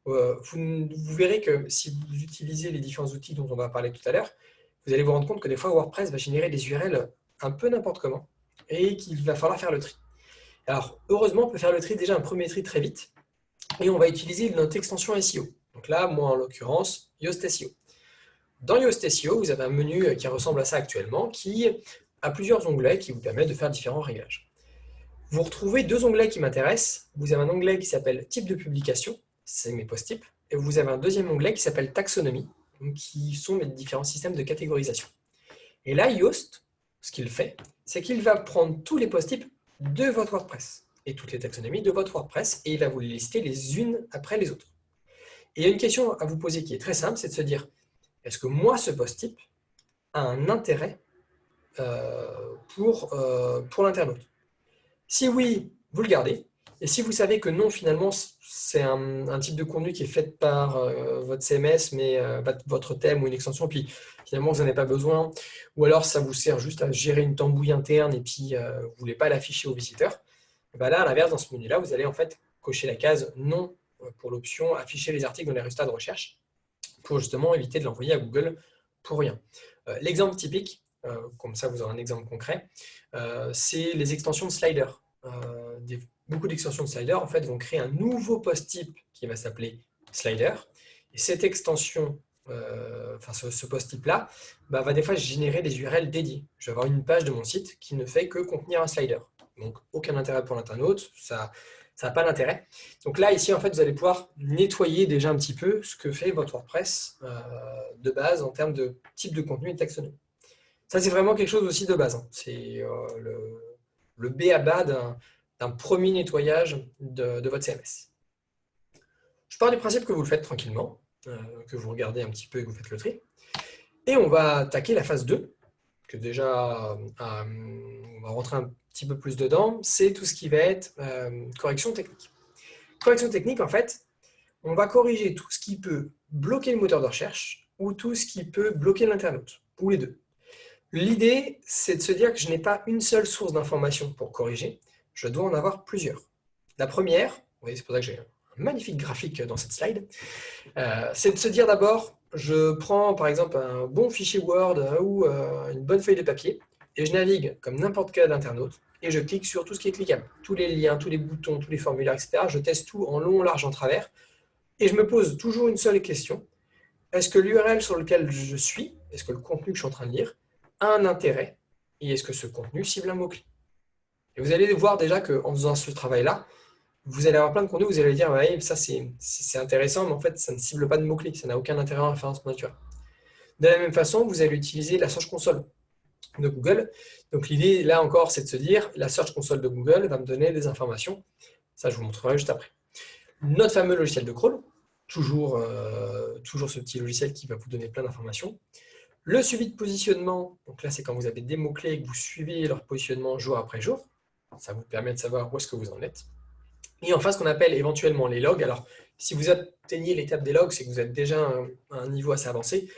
B: Vous verrez que si vous utilisez les différents outils dont on va parler tout à l'heure, vous allez vous rendre compte que des fois, WordPress va générer des URL un peu n'importe comment et qu'il va falloir faire le tri. Alors, heureusement, on peut faire le tri, déjà un premier tri très vite, et on va utiliser notre extension SEO. Donc là, moi, en l'occurrence, Yoast SEO. Dans Yoast SEO, vous avez un menu qui ressemble à ça actuellement, qui a plusieurs onglets qui vous permettent de faire différents réglages. Vous retrouvez deux onglets qui m'intéressent. Vous avez un onglet qui s'appelle Type de publication, c'est mes post-types, et vous avez un deuxième onglet qui s'appelle Taxonomie, qui sont mes différents systèmes de catégorisation. Et là, Yoast, ce qu'il fait, c'est qu'il va prendre tous les post-types de votre WordPress et toutes les taxonomies de votre WordPress et il va vous les lister les unes après les autres. Et il y a une question à vous poser qui est très simple, c'est de se dire, est-ce que moi, ce post-type a un intérêt pour l'internaute? Si oui, vous le gardez. Et si vous savez que non, finalement, c'est un type de contenu qui est fait par votre CMS, mais votre thème ou une extension, puis finalement, vous n'en avez pas besoin, ou alors ça vous sert juste à gérer une tambouille interne et puis vous ne voulez pas l'afficher aux visiteurs, et bien là, à l'inverse, dans ce menu-là, vous allez en fait cocher la case non pour l'option afficher les articles dans les résultats de recherche pour justement éviter de l'envoyer à Google pour rien. L'exemple typique, comme ça vous aurez un exemple concret, c'est les extensions de slider. Beaucoup d'extensions de slider en fait, vont créer un nouveau post-type qui va s'appeler slider. Et cette extension, ce post-type-là, va des fois générer des URL dédiées. Je vais avoir une page de mon site qui ne fait que contenir un slider. Donc, aucun intérêt pour l'internaute, ça n'a pas d'intérêt. Donc là, ici, en fait, vous allez pouvoir nettoyer déjà un petit peu ce que fait votre WordPress de base en termes de type de contenu et de taxonomie. Ça, c'est vraiment quelque chose aussi de base. Hein. C'est le B à bas d'un premier nettoyage de votre CMS. Je pars du principe que vous le faites tranquillement, que vous regardez un petit peu et que vous faites le tri. Et on va attaquer la phase 2, que déjà, on va rentrer un petit peu plus dedans, c'est tout ce qui va être correction technique. Correction technique, en fait, on va corriger tout ce qui peut bloquer le moteur de recherche ou tout ce qui peut bloquer l'internaute, ou les deux. L'idée, c'est de se dire que je n'ai pas une seule source d'information pour corriger, je dois en avoir plusieurs. La première, vous voyez, c'est pour ça que j'ai un magnifique graphique dans cette slide, c'est de se dire d'abord, je prends par exemple un bon fichier Word ou une bonne feuille de papier et je navigue comme n'importe quel internaute et je clique sur tout ce qui est cliquable, tous les liens, tous les boutons, tous les formulaires, etc. Je teste tout en long, large, en travers et je me pose toujours une seule question. Est-ce que l'URL sur lequel je suis, est-ce que le contenu que je suis en train de lire a un intérêt et est-ce que ce contenu cible un mot-clé? Et vous allez voir déjà qu'en faisant ce travail-là, vous allez avoir plein de contenus, vous allez dire, ouais, ça c'est intéressant, mais en fait, ça ne cible pas de mots-clés, ça n'a aucun intérêt en référencement naturel. De la même façon, vous allez utiliser la Search Console de Google. Donc l'idée, là encore, c'est de se dire, la Search Console de Google va me donner des informations. Ça, je vous montrerai juste après. Notre fameux logiciel de crawl, toujours ce petit logiciel qui va vous donner plein d'informations. Le suivi de positionnement, donc là, c'est quand vous avez des mots-clés et que vous suivez leur positionnement jour après jour. Ça vous permet de savoir où est-ce que vous en êtes. Et enfin, ce qu'on appelle éventuellement les logs. Alors, si vous atteignez l'étape des logs, c'est que vous êtes déjà à un niveau assez avancé.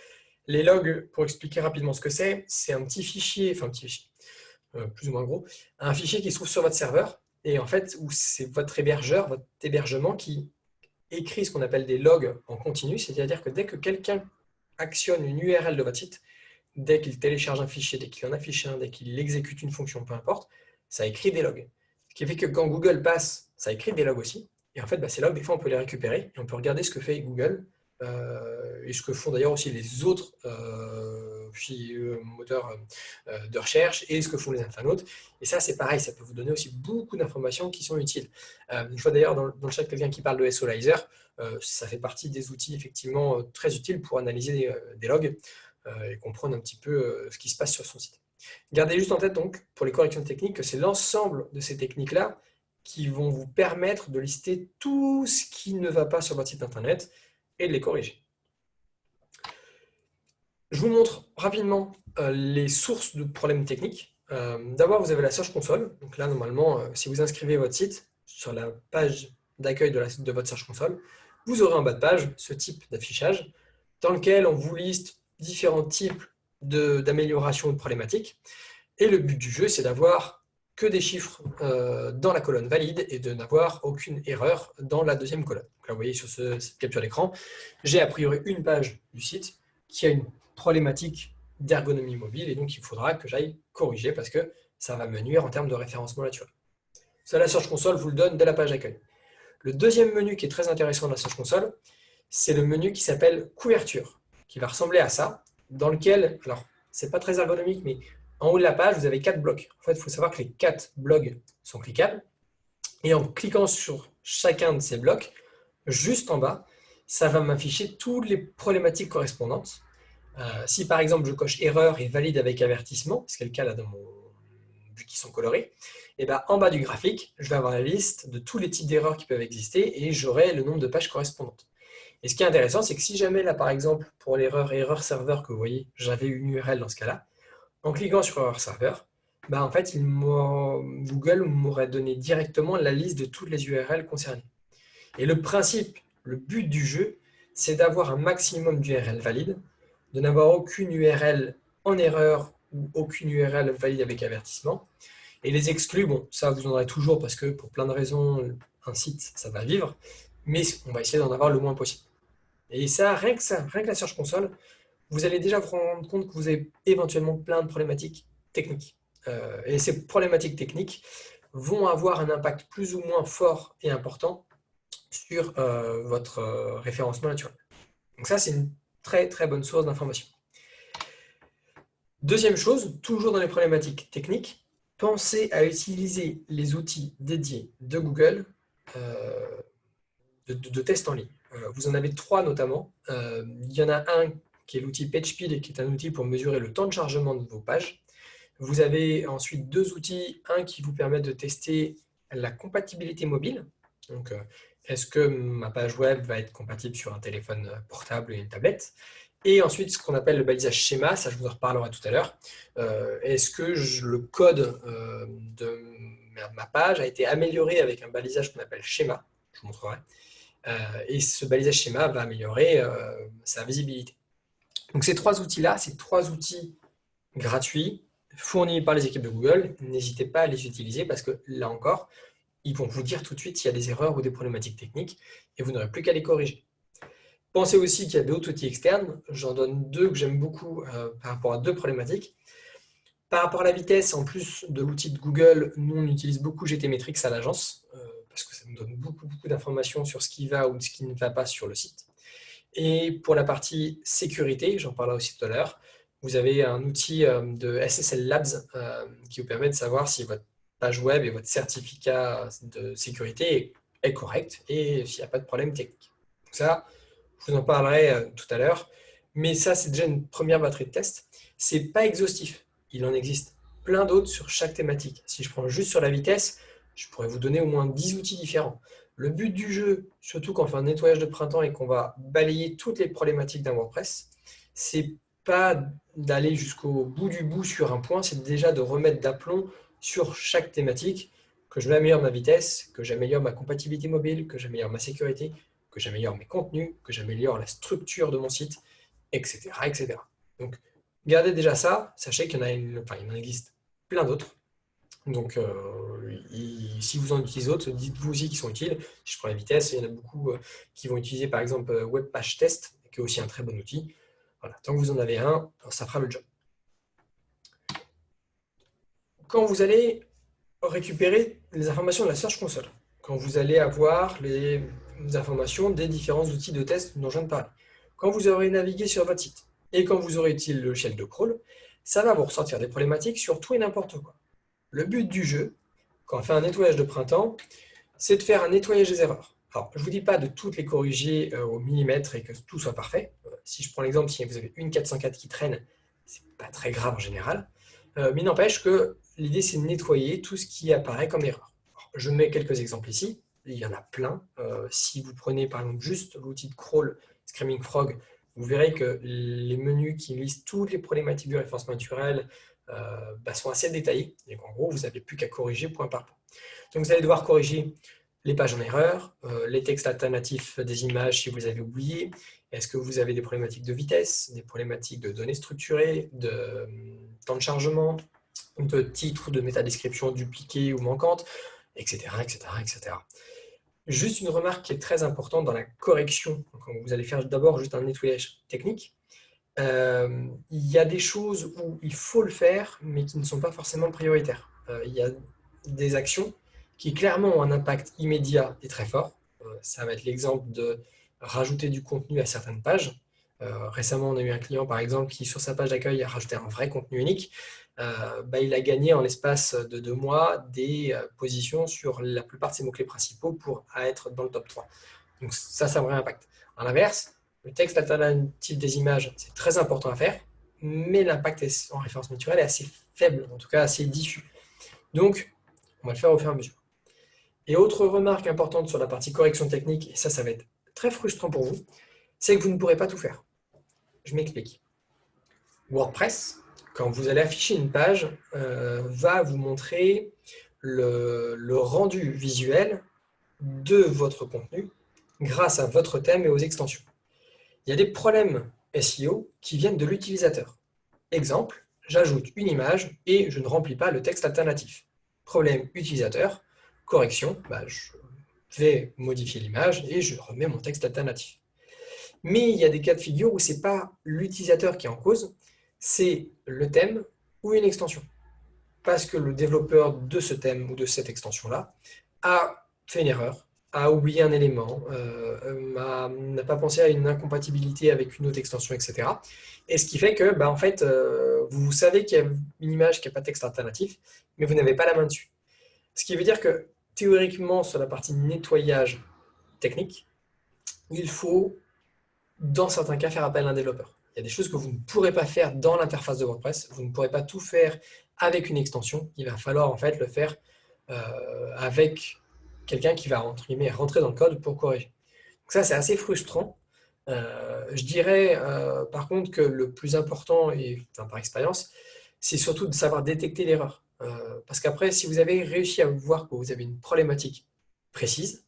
B: Les logs, pour expliquer rapidement ce que c'est un petit fichier, enfin un petit fichier, plus ou moins gros, un fichier qui se trouve sur votre serveur, et en fait, où c'est votre hébergeur, votre hébergement qui écrit ce qu'on appelle des logs en continu, c'est-à-dire que dès que quelqu'un actionne une URL de votre site, dès qu'il télécharge un fichier, dès qu'il en affiche un, dès qu'il exécute une fonction, peu importe, ça écrit des logs. Ce qui fait que quand Google passe, ça écrit des logs aussi. Et en fait, ces logs, des fois, on peut les récupérer et on peut regarder ce que fait Google et ce que font d'ailleurs aussi les autres moteurs de recherche et ce que font les internautes. Et ça, c'est pareil, ça peut vous donner aussi beaucoup d'informations qui sont utiles. Une fois d'ailleurs, dans le chat, quelqu'un qui parle de SOLizer, ça fait partie des outils effectivement très utiles pour analyser des logs et comprendre un petit peu ce qui se passe sur son site. Gardez juste en tête donc, pour les corrections techniques, que c'est l'ensemble de ces techniques-là qui vont vous permettre de lister tout ce qui ne va pas sur votre site internet et de les corriger. Je vous montre rapidement les sources de problèmes techniques. D'abord, vous avez la Search Console. Donc là, normalement, si vous inscrivez votre site sur la page d'accueil de votre Search Console, vous aurez en bas de page ce type d'affichage dans lequel on vous liste différents types d'amélioration de problématiques. Et le but du jeu, c'est d'avoir que des chiffres dans la colonne valide et de n'avoir aucune erreur dans la deuxième colonne. Donc là, vous voyez sur cette capture d'écran, j'ai a priori une page du site qui a une problématique d'ergonomie mobile et donc il faudra que j'aille corriger parce que ça va me nuire en termes de référencement naturel. Ça, la Search Console vous le donne dès la page d'accueil. Le deuxième menu qui est très intéressant dans la Search Console, c'est le menu qui s'appelle couverture, qui va ressembler à ça, dans lequel, alors c'est pas très ergonomique, mais en haut de la page, vous avez 4 blocs. En fait, il faut savoir que les 4 blocs sont cliquables. Et en cliquant sur chacun de ces blocs, juste en bas, ça va m'afficher toutes les problématiques correspondantes. Si par exemple je coche erreur et valide avec avertissement, ce qui est le cas là vu qu'ils sont colorés, et en bas du graphique, je vais avoir la liste de tous les types d'erreurs qui peuvent exister et j'aurai le nombre de pages correspondantes. Et ce qui est intéressant, c'est que si jamais là par exemple pour l'erreur serveur que vous voyez, j'avais une URL dans ce cas-là, en cliquant sur erreur serveur, en fait Google m'aurait donné directement la liste de toutes les URL concernées. Et le principe, le but du jeu, c'est d'avoir un maximum d'URL valides, de n'avoir aucune URL en erreur ou aucune URL valide avec avertissement. Et les exclus, bon, ça vous en aurez toujours parce que pour plein de raisons, un site, ça va vivre, mais on va essayer d'en avoir le moins possible. Et ça, rien que la Search Console, vous allez déjà vous rendre compte que vous avez éventuellement plein de problématiques techniques. Et ces problématiques techniques vont avoir un impact plus ou moins fort et important sur votre référencement naturel. Donc ça, c'est une très très bonne source d'information. Deuxième chose, toujours dans les problématiques techniques, pensez à utiliser les outils dédiés de Google de tests en ligne. Vous en avez 3 notamment. Il y en a un qui est l'outil PageSpeed, qui est un outil pour mesurer le temps de chargement de vos pages. Vous avez ensuite 2 outils, un qui vous permet de tester la compatibilité mobile. Donc, est-ce que ma page web va être compatible sur un téléphone portable et une tablette? Et ensuite, ce qu'on appelle le balisage schéma, ça je vous en reparlerai tout à l'heure. Est-ce que le code de ma page a été amélioré avec un balisage qu'on appelle schéma? Je vous montrerai. Et ce balisage schéma va améliorer sa visibilité. Donc ces 3 outils-là, c'est 3 outils gratuits, fournis par les équipes de Google. N'hésitez pas à les utiliser parce que là encore, ils vont vous dire tout de suite s'il y a des erreurs ou des problématiques techniques et vous n'aurez plus qu'à les corriger. Pensez aussi qu'il y a d'autres outils externes. J'en donne 2 que j'aime beaucoup par rapport à 2 problématiques. Par rapport à la vitesse, en plus de l'outil de Google, nous on utilise beaucoup GTmetrix à l'agence parce que ça nous donne beaucoup d'informations sur ce qui va ou ce qui ne va pas sur le site. Et pour la partie sécurité, j'en parlerai aussi tout à l'heure, vous avez un outil de SSL Labs qui vous permet de savoir si votre page web et votre certificat de sécurité est est correct et s'il n'y a pas de problème technique. Donc ça, je vous en parlerai tout à l'heure, mais ça, c'est déjà une première batterie de tests. Ce n'est pas exhaustif. Il en existe plein d'autres sur chaque thématique. Si je prends juste sur la vitesse, je pourrais vous donner au moins 10 outils différents. Le but du jeu, surtout quand on fait un nettoyage de printemps et qu'on va balayer toutes les problématiques d'un WordPress, c'est pas d'aller jusqu'au bout du bout sur un point, c'est déjà de remettre d'aplomb sur chaque thématique, que je m'améliore ma vitesse, que j'améliore ma compatibilité mobile, que j'améliore ma sécurité, que j'améliore mes contenus, que j'améliore la structure de mon site, etc., etc. Donc, gardez déjà ça, sachez qu'il y en a il en existe plein d'autres. Donc, si vous en utilisez d'autres, dites-vous aussi qu'ils sont utiles. Si je prends la vitesse, il y en a beaucoup qui vont utiliser par exemple Webpagetest, Test, qui est aussi un très bon outil. Voilà, tant que vous en avez un, ça fera le job. Quand vous allez récupérer les informations de la Search Console, quand vous allez avoir les informations des différents outils de test dont je viens de parler, quand vous aurez navigué sur votre site et quand vous aurez utilisé le logiciel de crawl, ça va vous ressortir des problématiques sur tout et n'importe quoi. Le but du jeu, quand on fait un nettoyage de printemps, c'est de faire un nettoyage des erreurs. Alors, je ne vous dis pas de toutes les corriger au millimètre et que tout soit parfait. Si je prends l'exemple, si vous avez une 404 qui traîne, c'est pas très grave en général. Mais il n'empêche que l'idée, c'est de nettoyer tout ce qui apparaît comme erreur. Alors, je mets quelques exemples ici. Il y en a plein. Si vous prenez par exemple juste l'outil de crawl Screaming Frog, vous verrez que les menus qui listent toutes les problématiques du référencement naturel sont assez détaillés. Et en gros, vous n'avez plus qu'à corriger point par point. Donc, vous allez devoir corriger les pages en erreur, les textes alternatifs des images si vous avez oublié. Est-ce que vous avez des problématiques de vitesse, des problématiques de données structurées, de temps de chargement, de titres, de métadescription dupliquées ou manquantes, etc., etc., etc. Juste une remarque qui est très importante dans la correction. Quand vous allez faire d'abord juste un nettoyage technique, il y a des choses où il faut le faire, mais qui ne sont pas forcément prioritaires. Il y a des actions qui clairement ont un impact immédiat et très fort. Ça va être l'exemple de rajouter du contenu à certaines pages. Récemment, on a eu un client, par exemple, qui, sur sa page d'accueil, a rajouté un vrai contenu unique. Il a gagné en l'espace de 2 mois des positions sur la plupart de ses mots-clés principaux pour être dans le top 3. Donc ça a un vrai impact. À l'inverse, le texte alternatif des images, c'est très important à faire, mais l'impact en référence naturelle est assez faible, en tout cas assez diffus. Donc, on va le faire au fur et à mesure. Et autre remarque importante sur la partie correction technique, et ça va être très frustrant pour vous, c'est que vous ne pourrez pas tout faire. Je m'explique. WordPress, quand vous allez afficher une page, va vous montrer le rendu visuel de votre contenu grâce à votre thème et aux extensions. Il y a des problèmes SEO qui viennent de l'utilisateur. Exemple, j'ajoute une image et je ne remplis pas le texte alternatif. Problème utilisateur, correction, je vais modifier l'image et je remets mon texte alternatif. Mais il y a des cas de figure où ce n'est pas l'utilisateur qui est en cause, c'est le thème ou une extension. Parce que le développeur de ce thème ou de cette extension-là a fait une erreur, a oublié un élément, n'a pas pensé à une incompatibilité avec une autre extension, etc. Et ce qui fait que, en fait, vous savez qu'il y a une image qui n'a pas de texte alternatif, mais vous n'avez pas la main dessus. Ce qui veut dire que, théoriquement, sur la partie nettoyage technique, il faut, dans certains cas, faire appel à un développeur. Il y a des choses que vous ne pourrez pas faire dans l'interface de WordPress, vous ne pourrez pas tout faire avec une extension, il va falloir en fait le faire avec quelqu'un qui va rentrer dans le code pour corriger. Donc ça, c'est assez frustrant. Je dirais par contre que le plus important, et par expérience, c'est surtout de savoir détecter l'erreur. Parce qu'après, si vous avez réussi à voir que vous avez une problématique précise,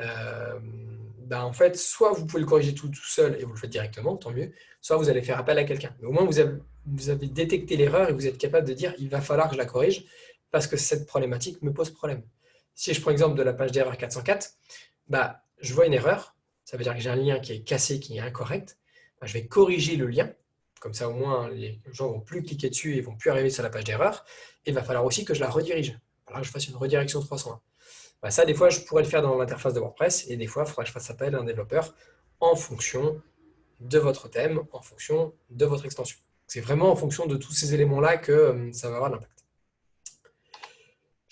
B: en fait, soit vous pouvez le corriger tout seul et vous le faites directement, tant mieux, soit vous allez faire appel à quelqu'un. Mais au moins, vous avez détecté l'erreur et vous êtes capable de dire il va falloir que je la corrige parce que cette problématique me pose problème. Si je prends l'exemple de la page d'erreur 404, je vois une erreur, ça veut dire que j'ai un lien qui est cassé, qui est incorrect, je vais corriger le lien, comme ça au moins les gens ne vont plus cliquer dessus et ne vont plus arriver sur la page d'erreur, et il va falloir aussi que je la redirige, il va falloir que je fasse une redirection 301. Ça, des fois, je pourrais le faire dans l'interface de WordPress et des fois, il faudra que je fasse appel à un développeur en fonction de votre thème, en fonction de votre extension. C'est vraiment en fonction de tous ces éléments-là que ça va avoir l'impact.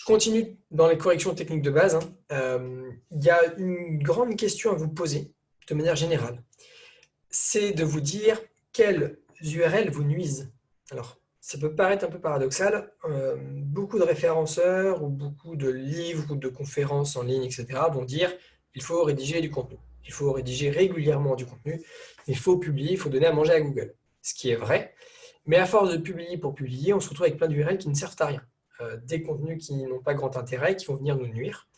B: Je continue dans les corrections techniques de base. Il y a une grande question à vous poser de manière générale. C'est de vous dire quelles URL vous nuisent. Alors, ça peut paraître un peu paradoxal. Beaucoup de référenceurs ou beaucoup de livres ou de conférences en ligne, etc. vont dire il faut rédiger du contenu. Il faut rédiger régulièrement du contenu. Il faut publier, il faut donner à manger à Google. Ce qui est vrai. Mais à force de publier pour publier, on se retrouve avec plein d'URL qui ne servent à rien. Des contenus qui n'ont pas grand intérêt, qui vont venir nous nuire.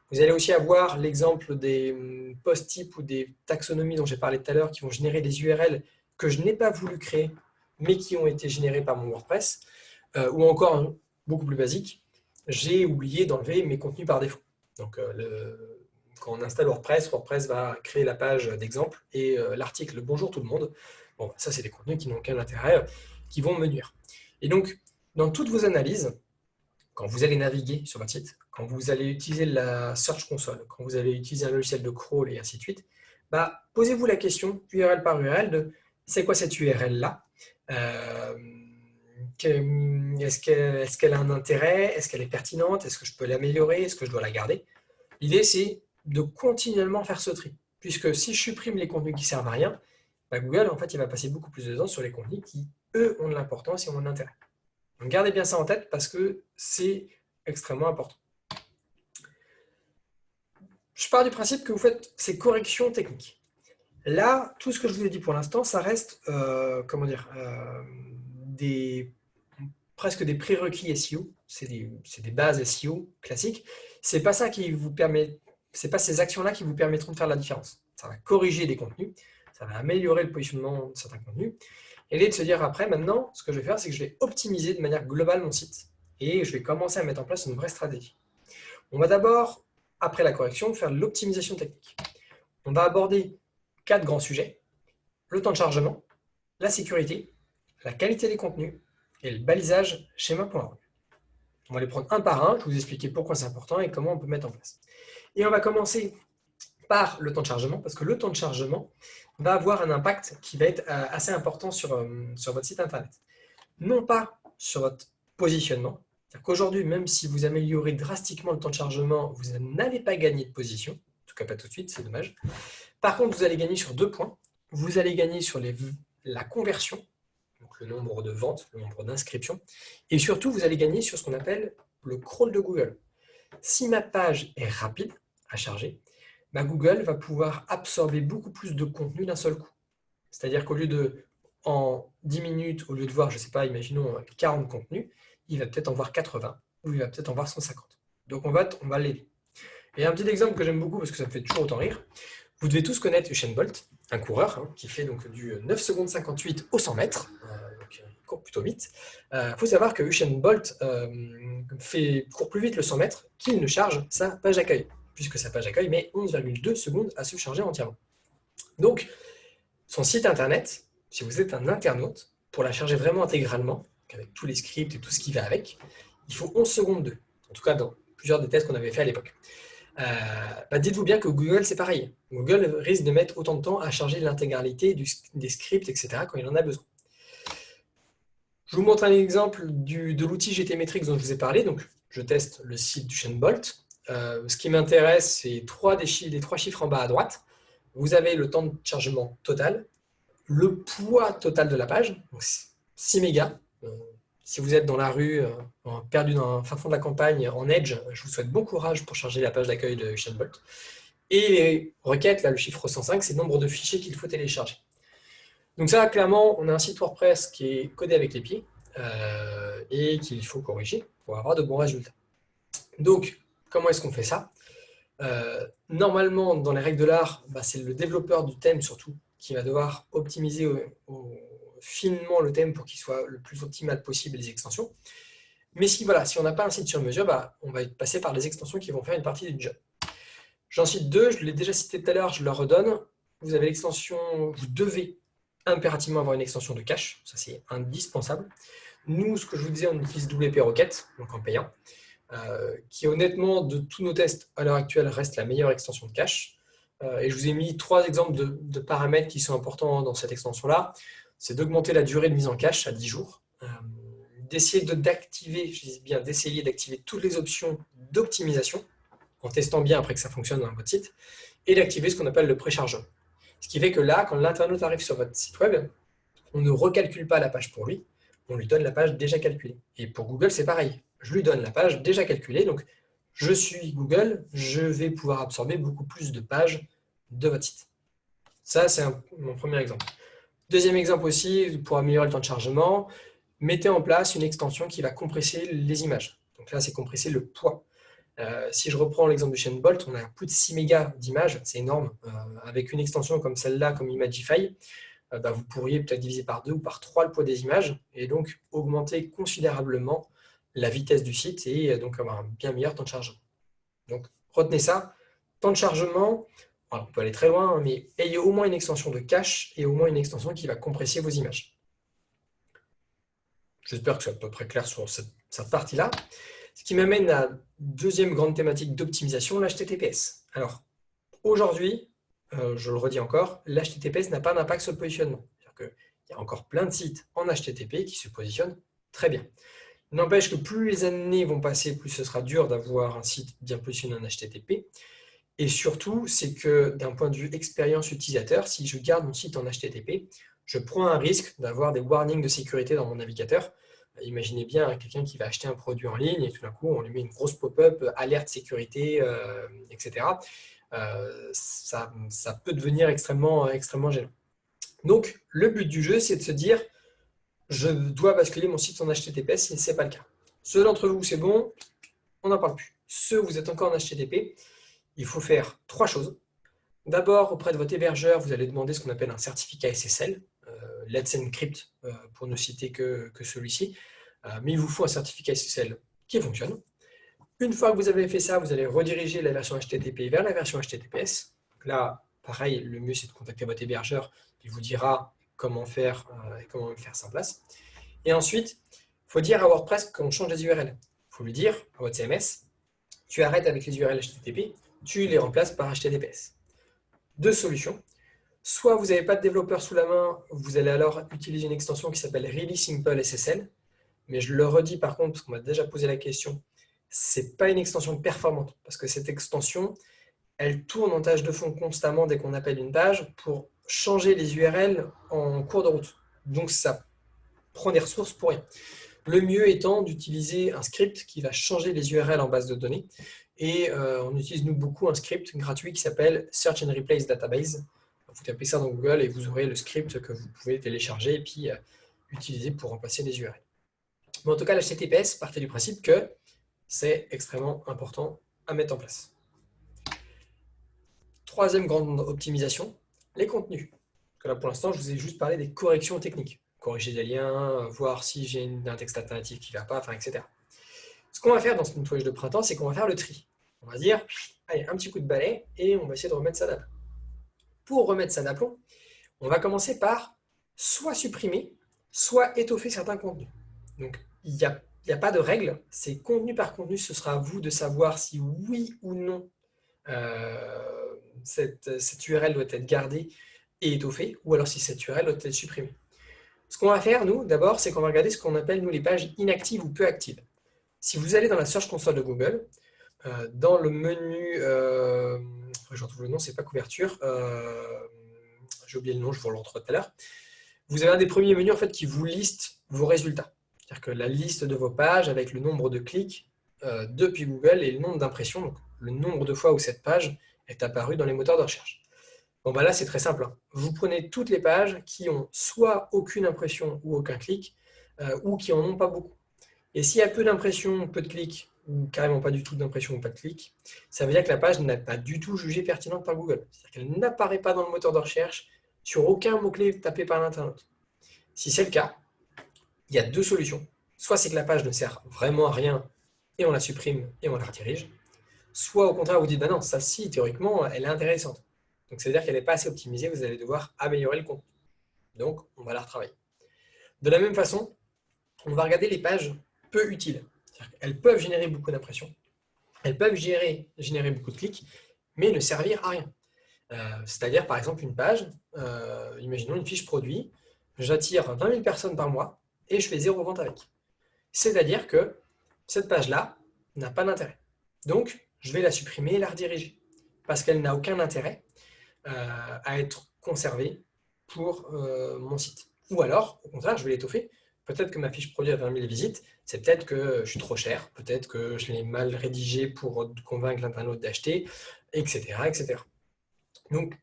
B: Vous allez aussi avoir l'exemple des post-types ou des taxonomies dont j'ai parlé tout à l'heure qui vont générer des URL que je n'ai pas voulu créer, mais qui ont été générés par mon WordPress. Ou encore, beaucoup plus basique, j'ai oublié d'enlever mes contenus par défaut. Donc, quand on installe WordPress, WordPress va créer la page d'exemple et l'article « Bonjour tout le monde ». Bon, ça, c'est des contenus qui n'ont aucun intérêt, qui vont me nuire. Et donc, dans toutes vos analyses, quand vous allez naviguer sur votre site, quand vous allez utiliser la Search Console, quand vous allez utiliser un logiciel de crawl et ainsi de suite, posez-vous la question, URL par URL, de c'est quoi cette URL-là Est-ce qu'elle a un intérêt? Est-ce qu'elle est pertinente? Est-ce que je peux l'améliorer? Est-ce que je dois la garder? L'idée, c'est de continuellement faire ce tri. Puisque si je supprime les contenus qui ne servent à rien, Google, en fait, il va passer beaucoup plus de temps sur les contenus qui, eux, ont de l'importance et ont de l'intérêt. Donc, gardez bien ça en tête parce que c'est extrêmement important. Je pars du principe que vous faites ces corrections techniques. Là, tout ce que je vous ai dit pour l'instant, ça reste presque des prérequis SEO. C'est des bases SEO classiques. C'est pas ça qui vous permet, c'est pas ces actions-là qui vous permettront de faire la différence. Ça va corriger des contenus, ça va améliorer le positionnement de certains contenus. Et l'idée de se dire après, maintenant, ce que je vais faire, c'est que je vais optimiser de manière globale mon site et je vais commencer à mettre en place une vraie stratégie. On va d'abord, après la correction, faire l'optimisation technique. On va aborder 4 grands sujets: le temps de chargement, la sécurité, la qualité des contenus et le balisage schéma.org. On va les prendre un par un, je vais vous expliquer pourquoi c'est important et comment on peut mettre en place. Et on va commencer par le temps de chargement, parce que le temps de chargement va avoir un impact qui va être assez important sur votre site internet. Non pas sur votre positionnement, c'est-à-dire qu'aujourd'hui, même si vous améliorez drastiquement le temps de chargement, vous n'allez pas gagner de position, en tout cas pas tout de suite, c'est dommage. Par contre, vous allez gagner sur 2 points. Vous allez gagner sur la conversion, donc le nombre de ventes, le nombre d'inscriptions, et surtout, vous allez gagner sur ce qu'on appelle le crawl de Google. Si ma page est rapide à charger, Google va pouvoir absorber beaucoup plus de contenu d'un seul coup. C'est-à-dire qu'au lieu de, en 10 minutes, au lieu de voir, je ne sais pas, imaginons 40 contenus, il va peut-être en voir 80 ou il va peut-être en voir 150. Donc on va l'aider. Et un petit exemple que j'aime beaucoup parce que ça me fait toujours autant rire, vous devez tous connaître Usain Bolt, un coureur qui fait donc du 9 secondes 58 au 100 mètres, donc il court plutôt vite. Il faut savoir que Usain Bolt court plus vite le 100 mètres qu'il ne charge sa page d'accueil, puisque sa page d'accueil met 11,2 secondes à se charger entièrement. Donc, son site internet, si vous êtes un internaute, pour la charger vraiment intégralement, avec tous les scripts et tout ce qui va avec, il faut 11 secondes 2, en tout cas dans plusieurs des tests qu'on avait fait à l'époque. Dites-vous bien que Google, c'est pareil. Google risque de mettre autant de temps à charger l'intégralité des scripts, etc., quand il en a besoin. Je vous montre un exemple de l'outil GTmetrix dont je vous ai parlé. Donc, je teste le site d'Usain Bolt. Ce qui m'intéresse, c'est les 3 chiffres en bas à droite. Vous avez le temps de chargement total, le poids total de la page, donc 6 mégas. Si vous êtes dans la rue, perdu dans le fin fond de la campagne, en Edge, je vous souhaite bon courage pour charger la page d'accueil de Usain Bolt. Et les requêtes, là, le chiffre 105, c'est le nombre de fichiers qu'il faut télécharger. Donc ça, clairement, on a un site WordPress qui est codé avec les pieds et qu'il faut corriger pour avoir de bons résultats. Donc, comment est-ce qu'on fait ça? Normalement, dans les règles de l'art, c'est le développeur du thème surtout qui va devoir optimiser finement le thème pour qu'il soit le plus optimal possible les extensions. Mais si on n'a pas un site sur mesure, on va passer par les extensions qui vont faire une partie du job. J'en cite 2, je l'ai déjà cité tout à l'heure, je le redonne. Vous avez l'extension, vous devez impérativement avoir une extension de cache, ça c'est indispensable. Nous, ce que je vous disais, on utilise WP Rocket, donc en payant, qui honnêtement, de tous nos tests à l'heure actuelle, reste la meilleure extension de cache. Et je vous ai mis 3 exemples de paramètres qui sont importants dans cette extension-là. C'est d'augmenter la durée de mise en cache à 10 jours, d'essayer d'activer, je dis bien d'essayer d'activer toutes les options d'optimisation en testant bien après que ça fonctionne dans votre site et d'activer ce qu'on appelle le préchargement. Ce qui fait que là, quand l'internaute arrive sur votre site web, on ne recalcule pas la page pour lui, on lui donne la page déjà calculée. Et pour Google, c'est pareil. Je lui donne la page déjà calculée, donc je suis Google, je vais pouvoir absorber beaucoup plus de pages de votre site. Ça, c'est mon premier exemple. Deuxième exemple aussi, pour améliorer le temps de chargement, mettez en place une extension qui va compresser les images. Donc là, c'est compresser le poids. Si je reprends l'exemple de Chainbolt, on a plus de 6 mégas d'images, c'est énorme. Avec une extension comme celle-là, comme Imagify, vous pourriez peut-être diviser par 2 ou par 3 le poids des images et donc augmenter considérablement la vitesse du site et donc avoir un bien meilleur temps de chargement. Donc retenez ça, temps de chargement, alors, on peut aller très loin, mais ayez au moins une extension de cache et au moins une extension qui va compresser vos images. J'espère que c'est à peu près clair sur cette partie-là. Ce qui m'amène à la deuxième grande thématique d'optimisation, l'HTTPS. Alors, aujourd'hui, je le redis encore, l'HTTPS n'a pas d'impact sur le positionnement. C'est-à-dire qu'il y a encore plein de sites en HTTP qui se positionnent très bien. Il n'empêche que plus les années vont passer, plus ce sera dur d'avoir un site bien positionné en HTTP. Et surtout, c'est que d'un point de vue expérience utilisateur, si je garde mon site en HTTP, je prends un risque d'avoir des warnings de sécurité dans mon navigateur. Imaginez bien quelqu'un qui va acheter un produit en ligne et tout d'un coup, on lui met une grosse pop-up, alerte sécurité, etc. Ça peut devenir extrêmement gênant. Donc, le but du jeu, c'est de se dire, je dois basculer mon site en HTTPS si ce n'est pas le cas. Ceux d'entre vous, c'est bon, on n'en parle plus. Ceux où vous êtes encore en HTTP, il faut faire 3 choses. D'abord, auprès de votre hébergeur, vous allez demander ce qu'on appelle un certificat SSL, Let's Encrypt, pour ne citer que celui-ci. Mais il vous faut un certificat SSL qui fonctionne. Une fois que vous avez fait ça, vous allez rediriger la version HTTP vers la version HTTPS. Donc là, pareil, le mieux, c'est de contacter votre hébergeur. Il vous dira comment faire et comment faire ça en place. Et ensuite, il faut dire à WordPress qu'on change les URL. Il faut lui dire à votre CMS, tu arrêtes avec les URL HTTP, tu les remplaces par HTTPS. 2 solutions. Soit vous n'avez pas de développeur sous la main, vous allez alors utiliser une extension qui s'appelle Really Simple SSL. Mais je le redis par contre, parce qu'on m'a déjà posé la question, ce n'est pas une extension performante, parce que cette extension, elle tourne en tâche de fond constamment dès qu'on appelle une page pour changer les URL en cours de route. Donc ça prend des ressources pour rien. Le mieux étant d'utiliser un script qui va changer les URL en base de données. Et on utilise nous beaucoup un script gratuit qui s'appelle Search and Replace Database. Vous tapez ça dans Google et vous aurez le script que vous pouvez télécharger et puis utiliser pour remplacer les URL. Mais en tout cas, l'HTTPS partez du principe que c'est extrêmement important à mettre en place. Troisième grande optimisation, les contenus. Parce que là, pour l'instant, je vous ai juste parlé des corrections techniques. Corriger des liens, voir si j'ai un texte alternatif qui ne va pas, enfin, etc. Ce qu'on va faire dans ce nettoyage de printemps, c'est qu'on va faire le tri. On va se dire, allez, un petit coup de balai et on va essayer de remettre ça d'aplomb. Pour remettre ça d'aplomb, on va commencer par soit supprimer, soit étoffer certains contenus. Donc, il n'y a pas de règle, c'est contenu par contenu, ce sera à vous de savoir si oui ou non cette URL doit être gardée et étoffée, ou alors si cette URL doit être supprimée. Ce qu'on va faire, nous, d'abord, c'est qu'on va regarder ce qu'on appelle, nous, les pages inactives ou peu actives. Si vous allez dans la Search Console de Google, dans le menu, je retrouve le nom, c'est pas couverture, j'ai oublié le nom, je vous le retrouve tout à l'heure. Vous avez un des premiers menus en fait, qui vous liste vos résultats. C'est-à-dire que la liste de vos pages avec le nombre de clics depuis Google et le nombre d'impressions, donc le nombre de fois où cette page est apparue dans les moteurs de recherche. Bon, bah là, c'est très simple. Hein. Vous prenez toutes les pages qui ont soit aucune impression ou aucun clic, ou qui n'en ont pas beaucoup. Et s'il y a peu d'impressions, peu de clics, ou carrément pas du tout d'impressions ou pas de clics, ça veut dire que la page n'est pas du tout jugée pertinente par Google. C'est-à-dire qu'elle n'apparaît pas dans le moteur de recherche sur aucun mot-clé tapé par l'internaute. Si c'est le cas, il y a 2 solutions. Soit c'est que la page ne sert vraiment à rien et on la supprime et on la redirige. Soit au contraire, vous dites, bah non, celle-ci, théoriquement, elle est intéressante. Donc, ça veut dire qu'elle n'est pas assez optimisée, vous allez devoir améliorer le contenu. Donc, on va la retravailler. De la même façon, on va regarder les pages peu utiles. Elles peuvent générer beaucoup d'impressions, elles peuvent générer beaucoup de clics, mais ne servir à rien. C'est-à-dire, par exemple, une page, imaginons une fiche produit, j'attire 20 000 personnes par mois et je fais 0 vente avec. C'est-à-dire que cette page-là n'a pas d'intérêt. Donc, je vais la supprimer et la rediriger parce qu'elle n'a aucun intérêt à être conservée pour mon site. Ou alors, au contraire, je vais l'étoffer. Peut-être que ma fiche produit a 20 000 visites, c'est peut-être que je suis trop cher, peut-être que je l'ai mal rédigé pour convaincre l'internaute d'acheter, etc., etc. Donc,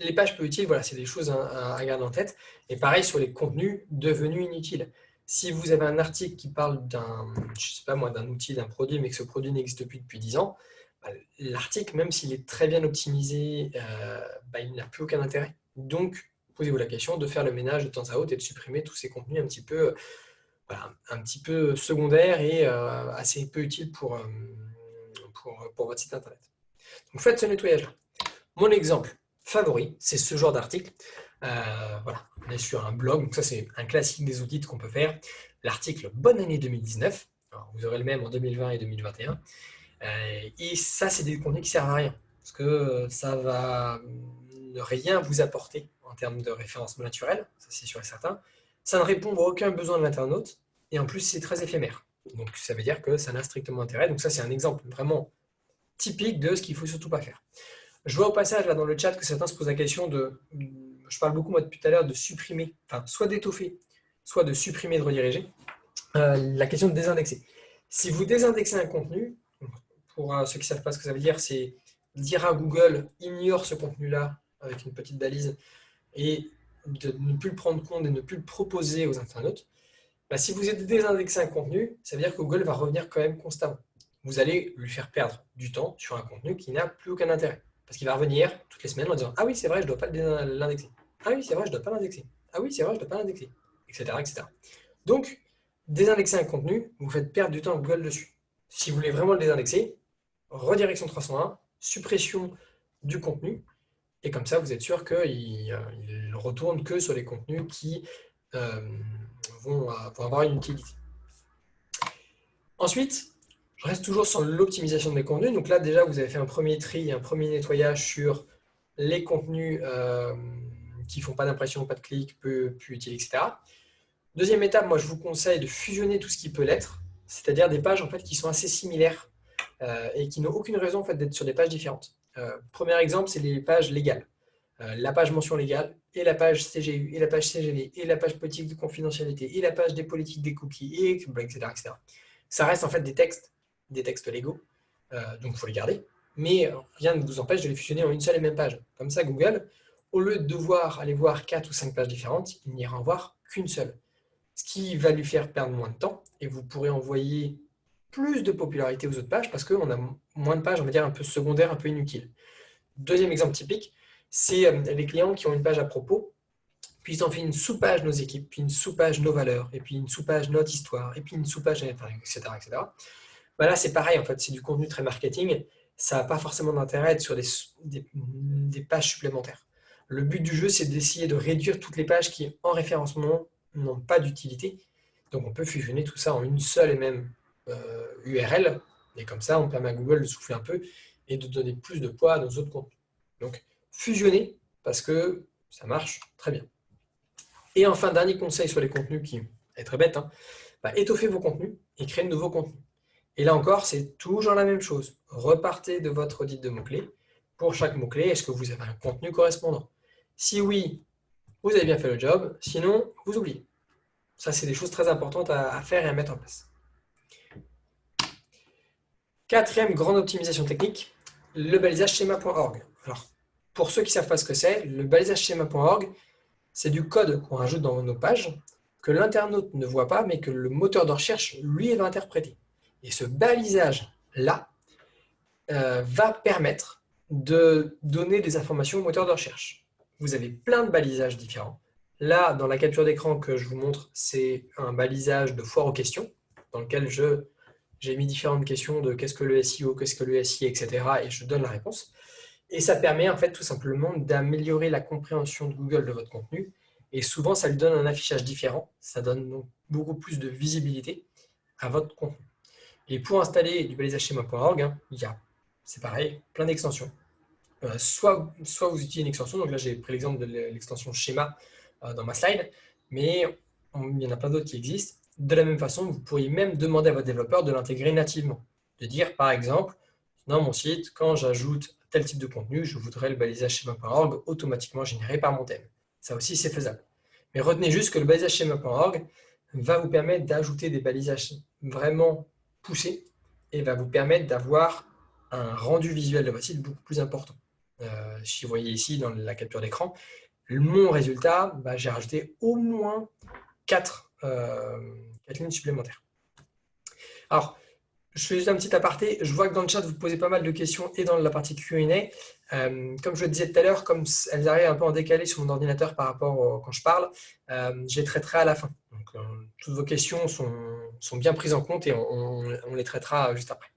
B: les pages peu utiles, voilà, c'est des choses à garder en tête. Et pareil sur les contenus devenus inutiles. Si vous avez un article qui parle je sais pas moi, d'un outil, d'un produit, mais que ce produit n'existe plus depuis 10 ans, l'article, même s'il est très bien optimisé, il n'a plus aucun intérêt. Donc, posez-vous la question de faire le ménage de temps à autre et de supprimer tous ces contenus un petit peu secondaires et assez peu utiles pour votre site internet. Donc, faites ce nettoyage-là. Mon exemple favori, c'est ce genre d'article. Voilà, on est sur un blog, donc ça c'est un classique des audits qu'on peut faire. L'article Bonne année 2019, alors, vous aurez le même en 2020 et 2021. Et ça, c'est des contenus qui servent à rien, parce que ça va ne rien vous apporter en termes de référencement naturel, ça c'est sûr et certain. Ça ne répond à aucun besoin de l'internaute, et en plus c'est très éphémère. Donc ça veut dire que ça n'a strictement intérêt. Donc ça c'est un exemple vraiment typique de ce qu'il ne faut surtout pas faire. Je vois au passage là dans le chat que certains se posent la question je parle beaucoup moi depuis tout à l'heure de supprimer, enfin soit d'étoffer, soit de supprimer, de rediriger, la question de désindexer. Si vous désindexez un contenu, pour ceux qui ne savent pas ce que ça veut dire, c'est dire à Google ignore ce contenu-là avec une petite balise et de ne plus le prendre compte et ne plus le proposer aux internautes. Si vous désindexé un contenu, ça veut dire que Google va revenir quand même constamment. Vous allez lui faire perdre du temps sur un contenu qui n'a plus aucun intérêt. Parce qu'il va revenir toutes les semaines en disant « Ah oui, c'est vrai, je ne dois pas l'indexer. Ah oui, c'est vrai, je ne dois pas l'indexer. Ah oui, c'est vrai, je ne dois pas l'indexer. » Etc., etc. Donc, désindexer un contenu, vous faites perdre du temps à Google dessus. Si vous voulez vraiment le désindexer, redirection 301, suppression du contenu, et comme ça, vous êtes sûr qu'il ne retourne que sur les contenus qui vont avoir une utilité. Ensuite, je reste toujours sur l'optimisation de mes contenus. Donc là, déjà, vous avez fait un premier tri, un premier nettoyage sur les contenus qui ne font pas d'impression, pas de clic, peu utiles, etc. Deuxième étape, moi, je vous conseille de fusionner tout ce qui peut l'être, c'est-à-dire des pages en fait, qui sont assez similaires et qui n'ont aucune raison en fait, d'être sur des pages différentes. Premier exemple, c'est les pages légales. La page mention légale, et la page CGU, et la page CGV, et la page politique de confidentialité, et la page des politiques des cookies, etc., etc. Ça reste en fait des textes légaux, donc il faut les garder, mais rien ne vous empêche de les fusionner en une seule et même page. Comme ça, Google, au lieu de devoir aller voir 4 ou 5 pages différentes, il n'ira en voir qu'une seule. Ce qui va lui faire perdre moins de temps, et vous pourrez envoyer plus de popularité aux autres pages, parce qu'on a moins de pages, on va dire, un peu secondaires, un peu inutiles. Deuxième exemple typique, c'est les clients qui ont une page à propos, puis ils en font une sous-page nos équipes, puis une sous-page nos valeurs, et puis une sous-page notre histoire, et puis une sous-page, etc. etc. Là, c'est pareil, en fait, c'est du contenu très marketing, ça n'a pas forcément d'intérêt d'être sur des pages supplémentaires. Le but du jeu, c'est d'essayer de réduire toutes les pages qui, en référencement, n'ont pas d'utilité. Donc, on peut fusionner tout ça en une seule et même URL, et comme ça, on permet à Google de souffler un peu et de donner plus de poids à nos autres contenus. Donc, fusionner, parce que ça marche très bien. Et enfin, dernier conseil sur les contenus qui est très bête, étoffez vos contenus et créez de nouveaux contenus. Et là encore, c'est toujours la même chose. Repartez de votre audit de mots-clés. Pour chaque mot-clé, est-ce que vous avez un contenu correspondant? Si oui, vous avez bien fait le job. Sinon, vous oubliez. Ça, c'est des choses très importantes à faire et à mettre en place. Quatrième grande optimisation technique, le balisage schéma.org. Alors, pour ceux qui ne savent pas ce que c'est, le balisage schéma.org, c'est du code qu'on rajoute dans nos pages, que l'internaute ne voit pas, mais que le moteur de recherche, lui, va interpréter. Et ce balisage-là va permettre de donner des informations au moteur de recherche. Vous avez plein de balisages différents. Là, dans la capture d'écran que je vous montre, c'est un balisage de foire aux questions, dans lequel j'ai mis différentes questions de qu'est-ce que le SEO, qu'est-ce que le SI, etc. Et je donne la réponse. Et ça permet en fait tout simplement d'améliorer la compréhension de Google de votre contenu. Et souvent, ça lui donne un affichage différent. Ça donne donc beaucoup plus de visibilité à votre contenu. Et pour installer du balisage schéma.org, il y a, c'est pareil, plein d'extensions. Soit vous utilisez une extension, donc là j'ai pris l'exemple de l'extension schéma dans ma slide, mais il y en a plein d'autres qui existent. De la même façon, vous pourriez même demander à votre développeur de l'intégrer nativement. De dire, par exemple, dans mon site, quand j'ajoute tel type de contenu, je voudrais le balisage schema.org automatiquement généré par mon thème. Ça aussi, c'est faisable. Mais retenez juste que le balisage schema.org va vous permettre d'ajouter des balisages vraiment poussés et va vous permettre d'avoir un rendu visuel de votre site beaucoup plus important. Si vous voyez ici dans la capture d'écran, mon résultat, j'ai rajouté au moins 4 lignes supplémentaires. Alors, je fais juste un petit aparté. Je vois que dans le chat, vous posez pas mal de questions et dans la partie Q&A. Comme je le disais tout à l'heure, comme elles arrivent un peu en décalé sur mon ordinateur par rapport quand je parle, je les traiterai à la fin. Donc, toutes vos questions sont bien prises en compte et on les traitera juste après.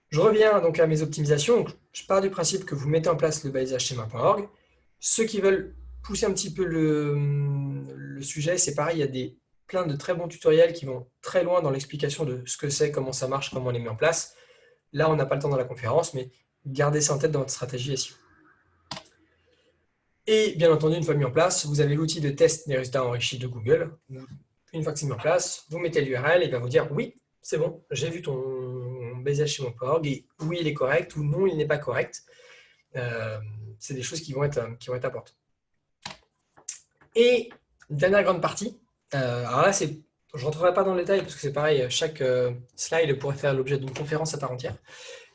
B: Je reviens donc à mes optimisations. Donc, je pars du principe que vous mettez en place le balisage schema.org. Ceux qui veulent pousser un petit peu le sujet, c'est pareil, il y a plein de très bons tutoriels qui vont très loin dans l'explication de ce que c'est, comment ça marche, comment on les met en place. Là, on n'a pas le temps dans la conférence, mais gardez ça en tête dans votre stratégie SEO. Et bien entendu, une fois mis en place, vous avez l'outil de test des résultats enrichis de Google. Une fois que c'est mis en place, vous mettez l'URL et il va vous dire « Oui, c'est bon, j'ai vu ton balisage schema.org et oui, il est correct ou non, il n'est pas correct. » C'est des choses qui vont être importantes. Et dernière grande partie, alors là, je ne rentrerai pas dans le détail parce que c'est pareil, chaque slide pourrait faire l'objet d'une conférence à part entière.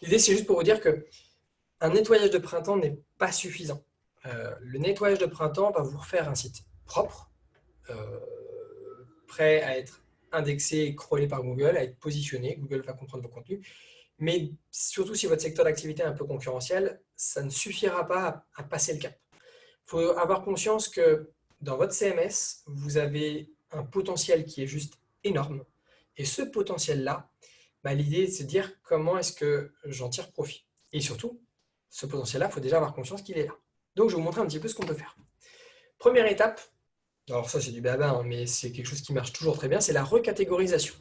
B: L'idée, c'est juste pour vous dire qu'un nettoyage de printemps n'est pas suffisant. Le nettoyage de printemps va vous refaire un site propre, prêt à être indexé et crawlé par Google, à être positionné. Google va comprendre vos contenus. Mais surtout, si votre secteur d'activité est un peu concurrentiel, ça ne suffira pas à passer le cap. Il faut avoir conscience que dans votre CMS, vous avez un potentiel qui est juste énorme. Et ce potentiel-là, l'idée est de se dire comment est-ce que j'en tire profit. Et surtout, ce potentiel-là, il faut déjà avoir conscience qu'il est là. Donc, je vais vous montrer un petit peu ce qu'on peut faire. Première étape, alors ça c'est du baba, mais c'est quelque chose qui marche toujours très bien, c'est la recatégorisation.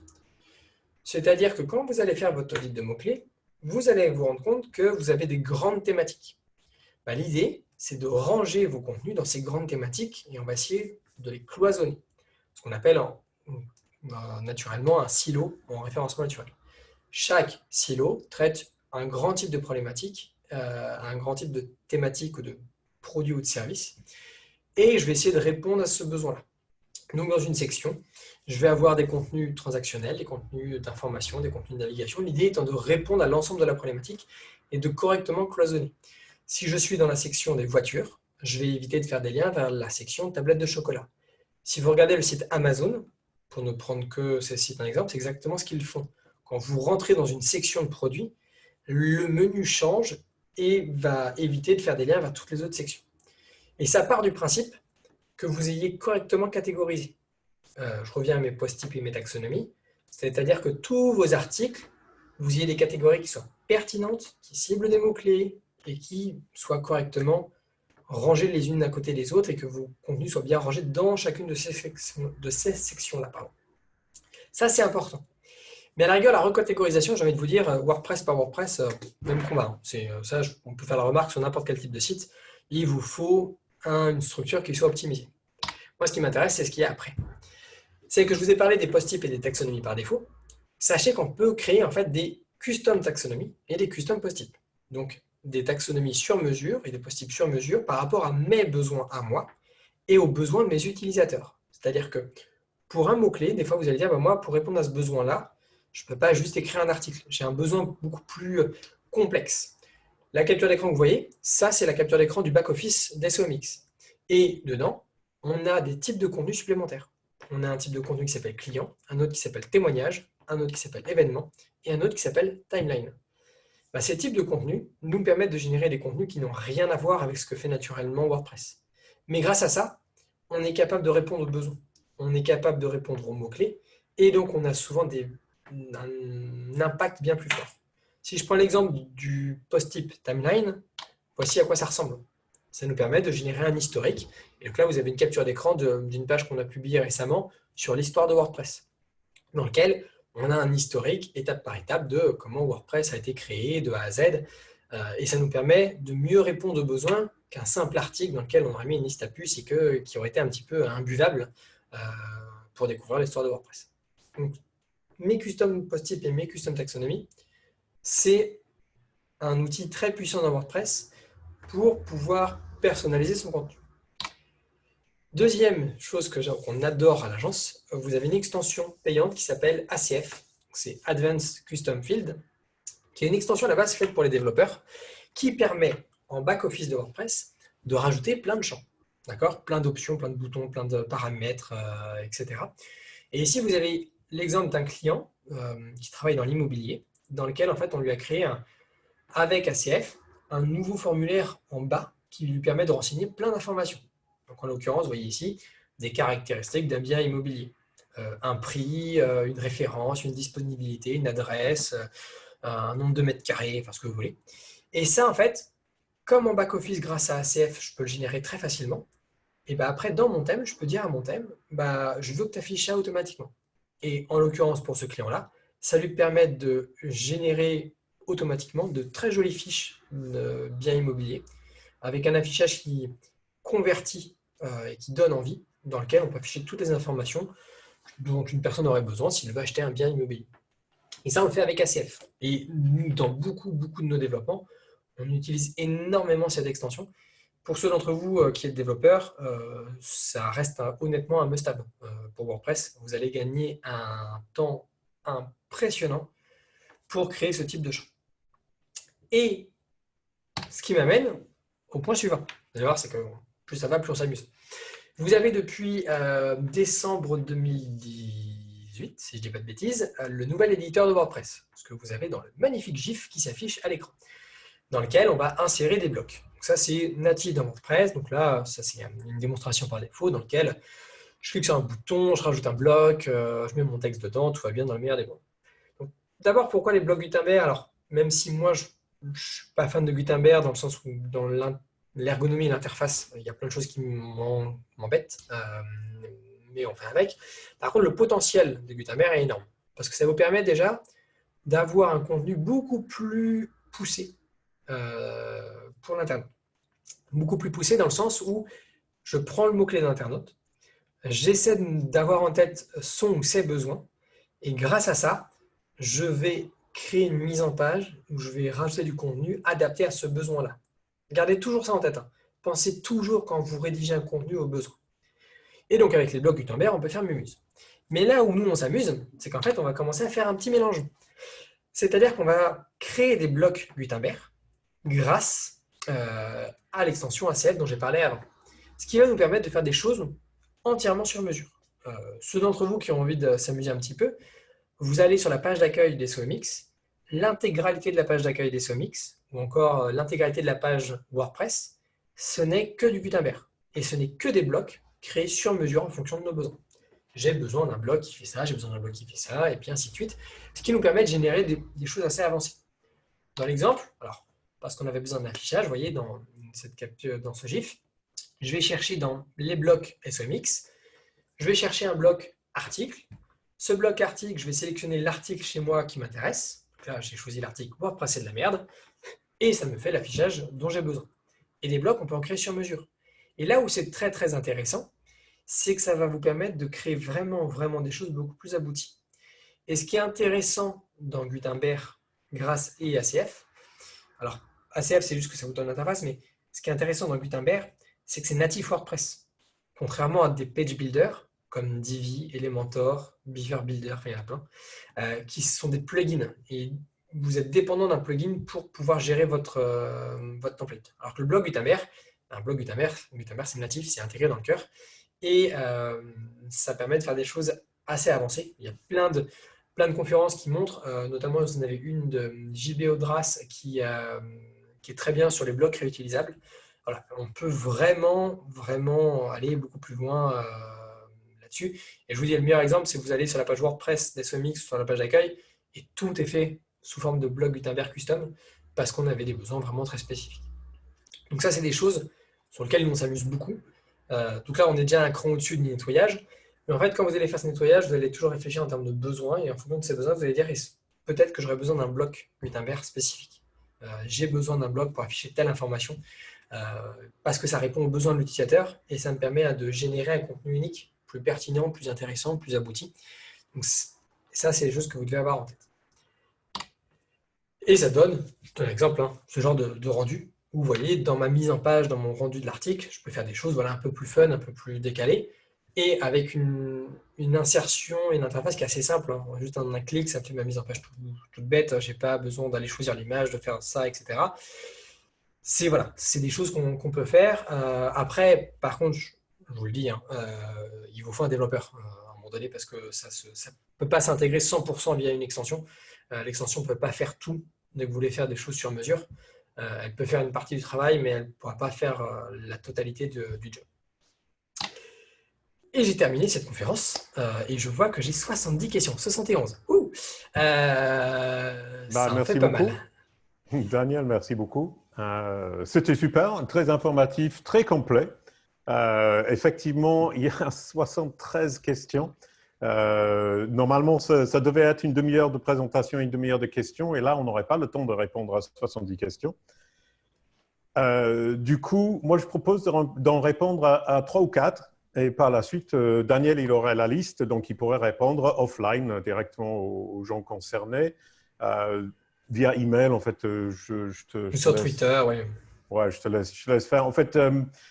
B: C'est-à-dire que quand vous allez faire votre audit de mots-clés, vous allez vous rendre compte que vous avez des grandes thématiques. L'idée, c'est de ranger vos contenus dans ces grandes thématiques et on va essayer de les cloisonner. Ce qu'on appelle naturellement un silo en référencement naturel. Chaque silo traite un grand type de problématique, un grand type de thématique ou de produit ou de service. Et je vais essayer de répondre à ce besoin-là. Donc, dans une section, je vais avoir des contenus transactionnels, des contenus d'information, des contenus de navigation. L'idée étant de répondre à l'ensemble de la problématique et de correctement cloisonner. Si je suis dans la section des voitures, je vais éviter de faire des liens vers la section tablettes de chocolat. Si vous regardez le site Amazon, pour ne prendre que ce site un exemple, c'est exactement ce qu'ils font. Quand vous rentrez dans une section de produits, le menu change et va éviter de faire des liens vers toutes les autres sections. Et ça part du principe que vous ayez correctement catégorisé. Je reviens à mes post-types et mes taxonomies. C'est-à-dire que tous vos articles, vous ayez des catégories qui soient pertinentes, qui ciblent des mots-clés et qui soient correctement rangées les unes à côté des autres et que vos contenus soient bien rangés dans chacune de ces sections-là. Ça, c'est important. Mais à la rigueur, la recatégorisation, j'ai envie de vous dire, WordPress par WordPress, même combat. Ça, on peut faire la remarque sur n'importe quel type de site. Il vous faut une structure qui soit optimisée. Moi, ce qui m'intéresse, c'est ce qu'il y a après. C'est que je vous ai parlé des post-types et des taxonomies par défaut. Sachez qu'on peut créer en fait des custom taxonomies et des custom post-types. Donc, des taxonomies sur mesure et des post-types sur mesure par rapport à mes besoins à moi et aux besoins de mes utilisateurs. C'est-à-dire que pour un mot-clé, des fois, vous allez dire, moi, pour répondre à ce besoin-là, je ne peux pas juste écrire un article. J'ai un besoin beaucoup plus complexe. La capture d'écran que vous voyez, ça, c'est la capture d'écran du back-office d'SOMX. Et dedans, on a des types de contenus supplémentaires. On a un type de contenu qui s'appelle client, un autre qui s'appelle témoignage, un autre qui s'appelle événement et un autre qui s'appelle timeline. Ces types de contenus nous permettent de générer des contenus qui n'ont rien à voir avec ce que fait naturellement WordPress. Mais grâce à ça, on est capable de répondre aux besoins. On est capable de répondre aux mots-clés et donc on a souvent un impact bien plus fort. Si je prends l'exemple du post-type timeline, voici à quoi ça ressemble. Ça nous permet de générer un historique. Et donc là, vous avez une capture d'écran d'une page qu'on a publiée récemment sur l'histoire de WordPress, dans lequel on a un historique étape par étape de comment WordPress a été créé de A à Z. Et ça nous permet de mieux répondre aux besoins qu'un simple article dans lequel on aurait mis une liste à puces et qui aurait été un petit peu imbuvable pour découvrir l'histoire de WordPress. Donc, mes custom post-types et mes custom taxonomy, c'est un outil très puissant dans WordPress pour pouvoir personnaliser son contenu. Deuxième chose qu'on adore à l'agence, vous avez une extension payante qui s'appelle ACF, c'est Advanced Custom Field, qui est une extension à la base faite pour les développeurs, qui permet en back-office de WordPress de rajouter plein de champs, d'accord, plein d'options, plein de boutons, plein de paramètres, etc. Et ici, vous avez l'exemple d'un client qui travaille dans l'immobilier, dans lequel en fait, on lui a créé, avec ACF, un nouveau formulaire en bas qui lui permet de renseigner plein d'informations. Donc, en l'occurrence, vous voyez ici des caractéristiques d'un bien immobilier. Un prix, une référence, une disponibilité, une adresse, un nombre de mètres carrés, enfin ce que vous voulez. Et ça, en fait, comme en back-office, grâce à ACF, je peux le générer très facilement. Et ben après, dans mon thème, je peux dire à mon thème, je veux que tu affiches ça automatiquement. Et en l'occurrence, pour ce client-là, ça lui permet de générer automatiquement de très jolies fiches de biens immobiliers avec un affichage qui convertit et qui donne envie, dans lequel on peut afficher toutes les informations dont une personne aurait besoin s'il veut acheter un bien immobilier. Et ça, on le fait avec ACF. Et nous, dans beaucoup de nos développements, on utilise énormément cette extension. Pour ceux d'entre vous qui êtes développeurs, ça reste honnêtement un must-have pour WordPress. Vous allez gagner un temps impressionnant pour créer ce type de champ. Et ce qui m'amène au point suivant. Vous allez voir, c'est que plus ça va, plus on s'amuse. Vous avez depuis décembre 2018, si je ne dis pas de bêtises, le nouvel éditeur de WordPress. Ce que vous avez dans le magnifique GIF qui s'affiche à l'écran, dans lequel on va insérer des blocs. Donc ça, c'est natif dans WordPress. Donc là, ça c'est une démonstration par défaut dans lequel je clique sur un bouton, je rajoute un bloc, je mets mon texte dedans, tout va bien dans le meilleur des mondes. D'abord, pourquoi les blocs Gutenberg? Alors, même si moi, je ne suis pas fan de Gutenberg dans le sens où dans l'ergonomie et l'interface, il y a plein de choses qui m'embêtent, mais on fait avec. Par contre, le potentiel de Gutenberg est énorme parce que ça vous permet déjà d'avoir un contenu beaucoup plus poussé pour l'internaute. Beaucoup plus poussé dans le sens où je prends le mot-clé de l'internaute, j'essaie d'avoir en tête son ou ses besoins, et grâce à ça, je vais créer une mise en page où je vais rajouter du contenu adapté à ce besoin-là. Gardez toujours ça en tête. Pensez toujours quand vous rédigez un contenu aux besoins. Et donc avec les blocs Gutenberg, on peut faire mumuse. Mais là où nous on s'amuse, c'est qu'en fait on va commencer à faire un petit mélange. C'est-à-dire qu'on va créer des blocs Gutenberg grâce à l'extension ACF dont j'ai parlé avant. Ce qui va nous permettre de faire des choses entièrement sur mesure. Ceux d'entre vous qui ont envie de s'amuser un petit peu, vous allez sur la page d'accueil des SOMX, l'intégralité de la page d'accueil des SOMX, ou encore l'intégralité de la page WordPress, ce n'est que du Gutenberg. Et ce n'est que des blocs créés sur mesure en fonction de nos besoins. J'ai besoin d'un bloc qui fait ça, j'ai besoin d'un bloc qui fait ça, et puis ainsi de suite. Ce qui nous permet de générer des choses assez avancées. Dans l'exemple, alors, parce qu'on avait besoin d'un affichage, vous voyez, dans cette capture, dans ce GIF, je vais chercher dans les blocs SOMX, je vais chercher un bloc article. Ce bloc article, je vais sélectionner l'article chez moi qui m'intéresse. Là, j'ai choisi l'article WordPress c'est de la merde. Et ça me fait l'affichage dont j'ai besoin. Et des blocs, on peut en créer sur mesure. Et là où c'est très très intéressant, c'est que ça va vous permettre de créer vraiment des choses beaucoup plus abouties. Et ce qui est intéressant dans Gutenberg grâce à ACF, alors ACF c'est juste que ça vous donne l'interface, mais ce qui est intéressant dans Gutenberg, c'est que c'est natif WordPress. Contrairement à des page builders comme Divi, Elementor, Beaver Builder, enfin il y en a plein, qui sont des plugins. Et vous êtes dépendant d'un plugin pour pouvoir gérer votre template. Alors que le bloc Gutenberg, c'est natif, c'est intégré dans le cœur. Et ça permet de faire des choses assez avancées. Il y a plein de conférences qui montrent, notamment vous en avez une de JB Audras qui est très bien sur les blocs réutilisables. Voilà, on peut vraiment aller beaucoup plus loin là-dessus. Et je vous dis, le meilleur exemple, c'est que vous allez sur la page WordPress des SOMX, sur la page d'accueil, et tout est fait sous forme de bloc Gutenberg custom, parce qu'on avait des besoins vraiment très spécifiques. Donc ça, c'est des choses sur lesquelles on s'amuse beaucoup. Donc là, on est déjà un cran au-dessus du nettoyage. Mais en fait, quand vous allez faire ce nettoyage, vous allez toujours réfléchir en termes de besoins, et en fonction de ces besoins, vous allez dire, peut-être que j'aurais besoin d'un bloc Gutenberg spécifique. J'ai besoin d'un bloc pour afficher telle information, parce que ça répond aux besoins de l'utilisateur, et ça me permet de générer un contenu unique plus pertinent, plus intéressant, plus abouti. Donc, ça, c'est des choses que vous devez avoir en tête. Et ça donne, je donne un exemple, hein, ce genre de rendu, où vous voyez, dans ma mise en page, dans mon rendu de l'article, je peux faire des choses voilà, un peu plus fun, un peu plus décalées, et avec une insertion, une interface qui est assez simple. Hein. Juste un clic, ça me fait ma mise en page toute bête, je n'ai pas besoin d'aller choisir l'image, de faire ça, etc. C'est voilà, des choses qu'on peut faire. Après, par contre, je vous le dis, hein, il vous faut un développeur à un moment donné parce que ça ne peut pas s'intégrer 100% via une extension. L'extension ne peut pas faire tout dès que vous voulez faire des choses sur mesure. Elle peut faire une partie du travail, mais elle ne pourra pas faire la totalité du job. Et j'ai terminé cette conférence et je vois que j'ai 70 questions, 71. Ouh ça en fait pas mal.
A: Daniel, merci beaucoup. C'était super, très informatif, très complet. Effectivement, il y a 73 questions. Normalement, ça devait être une demi-heure de présentation et une demi-heure de questions. Et là, on n'aurait pas le temps de répondre à 70 questions. Du coup, moi, je propose d'en répondre à 3 ou 4. Et par la suite, Daniel, il aurait la liste, donc il pourrait répondre offline directement aux gens concernés. Via email, en fait,
B: sur Twitter, oui.
A: Ouais, je te laisse faire. En fait,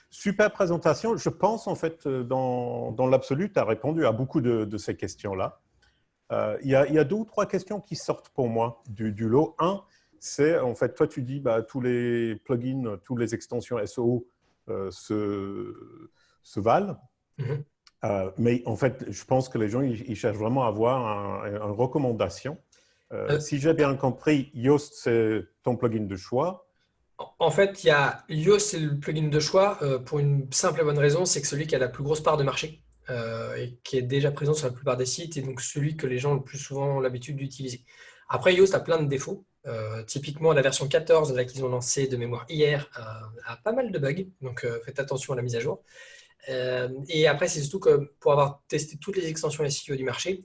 A: super présentation. Je pense, en fait, dans l'absolu, tu as répondu à beaucoup de ces questions-là. Il y a 2 ou 3 questions qui sortent pour moi du lot. Un, c'est, en fait, toi, tu dis, tous les plugins, toutes les extensions SEO se valent.
B: Mm-hmm.
A: Mais en fait, je pense que les gens, ils cherchent vraiment à avoir une recommandation. Si j'ai bien compris, Yoast, c'est ton plugin de choix.
B: En fait, Yoast, c'est le plugin de choix pour une simple et bonne raison, c'est que celui qui a la plus grosse part de marché et qui est déjà présent sur la plupart des sites et donc celui que les gens ont le plus souvent l'habitude d'utiliser. Après, Yoast a plein de défauts. Typiquement, la version 14 là, qu'ils ont lancée de mémoire hier a pas mal de bugs, donc faites attention à la mise à jour. Et après, c'est surtout que pour avoir testé toutes les extensions SEO du marché,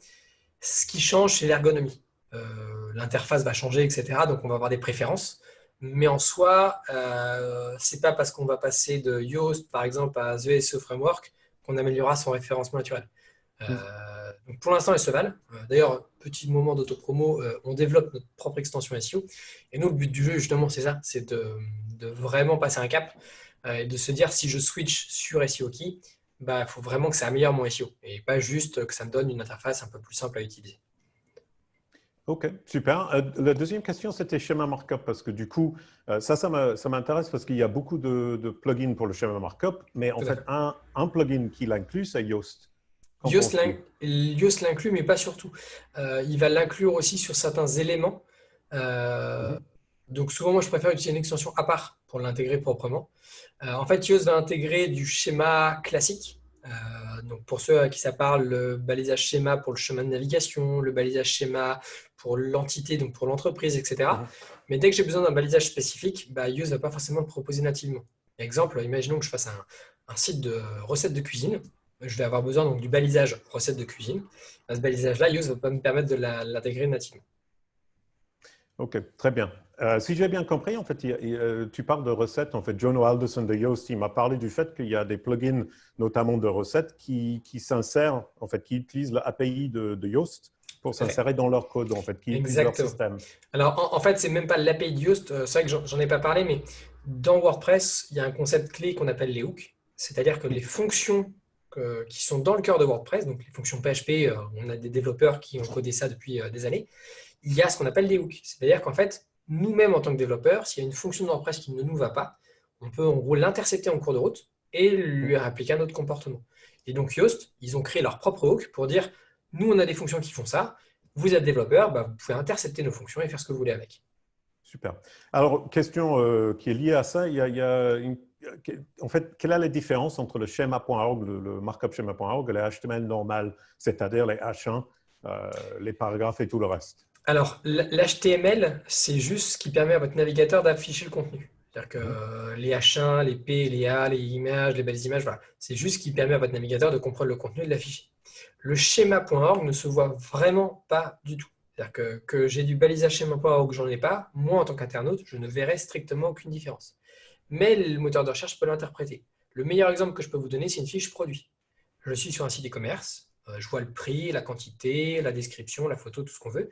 B: ce qui change, c'est l'ergonomie. L'interface va changer, etc. Donc, on va avoir des préférences. Mais en soi, c'est pas parce qu'on va passer de Yoast, par exemple, à The SEO Framework qu'on améliorera son référencement naturel. Donc pour l'instant, elles se valent. D'ailleurs, petit moment d'autopromo, on développe notre propre extension SEO. Et nous, le but du jeu, justement, c'est ça, c'est de vraiment passer un cap et de se dire, si je switch sur SEO Key, il faut vraiment que ça améliore mon SEO et pas juste que ça me donne une interface un peu plus simple à utiliser.
A: Ok, super. La deuxième question, c'était schéma markup, parce que du coup, ça m'intéresse parce qu'il y a beaucoup de plugins pour le schéma markup, mais en fait, un plugin qui l'inclut, c'est Yoast.
B: Yoast l'inclut, mais pas surtout. Il va l'inclure aussi sur certains éléments. Donc souvent, moi, je préfère utiliser une extension à part pour l'intégrer proprement. En fait, Yoast va intégrer du schéma classique. Donc pour ceux à qui ça parle, le balisage schéma pour le chemin de navigation, le balisage schéma pour l'entité, donc pour l'entreprise, etc. Mais dès que j'ai besoin d'un balisage spécifique, Yoast ne va pas forcément le proposer nativement. Exemple, imaginons que je fasse un site de recettes de cuisine. Je vais avoir besoin donc, du balisage recettes de cuisine. Ce balisage-là, Yoast ne va pas me permettre de l'intégrer nativement.
A: Ok, très bien. Si j'ai bien compris, en fait, tu parles de recettes. En fait, John Alderson de Yoast, il m'a parlé du fait qu'il y a des plugins, notamment de recettes, qui s'insèrent, en fait, qui utilisent l'API de Yoast pour s'insérer dans leur code, en fait, qui utilisent leur système.
B: Alors, en fait, c'est même pas l'API de Yoast. C'est vrai que j'en ai pas parlé, mais dans WordPress, il y a un concept clé qu'on appelle les hooks. C'est-à-dire que les fonctions qui sont dans le cœur de WordPress, donc les fonctions PHP, on a des développeurs qui ont codé ça depuis des années, il y a ce qu'on appelle des hooks. C'est-à-dire qu'en fait, nous-mêmes en tant que développeurs, s'il y a une fonction de WordPress qui ne nous va pas, on peut en gros l'intercepter en cours de route et lui appliquer un autre comportement. Et donc Yoast, ils ont créé leur propre hook pour dire, nous on a des fonctions qui font ça, vous êtes développeur, vous pouvez intercepter nos fonctions et faire ce que vous voulez avec.
A: Super. Alors, question qui est liée à ça, en fait, quelle est la différence entre le schéma.org, le markup schéma.org et le HTML normal, c'est-à-dire les H1, les paragraphes et tout le reste?
B: Alors, l'HTML, c'est juste ce qui permet à votre navigateur d'afficher le contenu. C'est-à-dire que les H1, les P, les A, les images, les belles images, voilà. C'est juste ce qui permet à votre navigateur de comprendre le contenu et de l'afficher. Le schéma.org ne se voit vraiment pas du tout. C'est-à-dire que j'ai du balisage schéma.org ou que j'en ai pas, moi, en tant qu'internaute, je ne verrai strictement aucune différence. Mais le moteur de recherche peut l'interpréter. Le meilleur exemple que je peux vous donner, c'est une fiche produit. je suis sur un site e-commerce, je vois le prix, la quantité, la description, la photo, tout ce qu'on veut.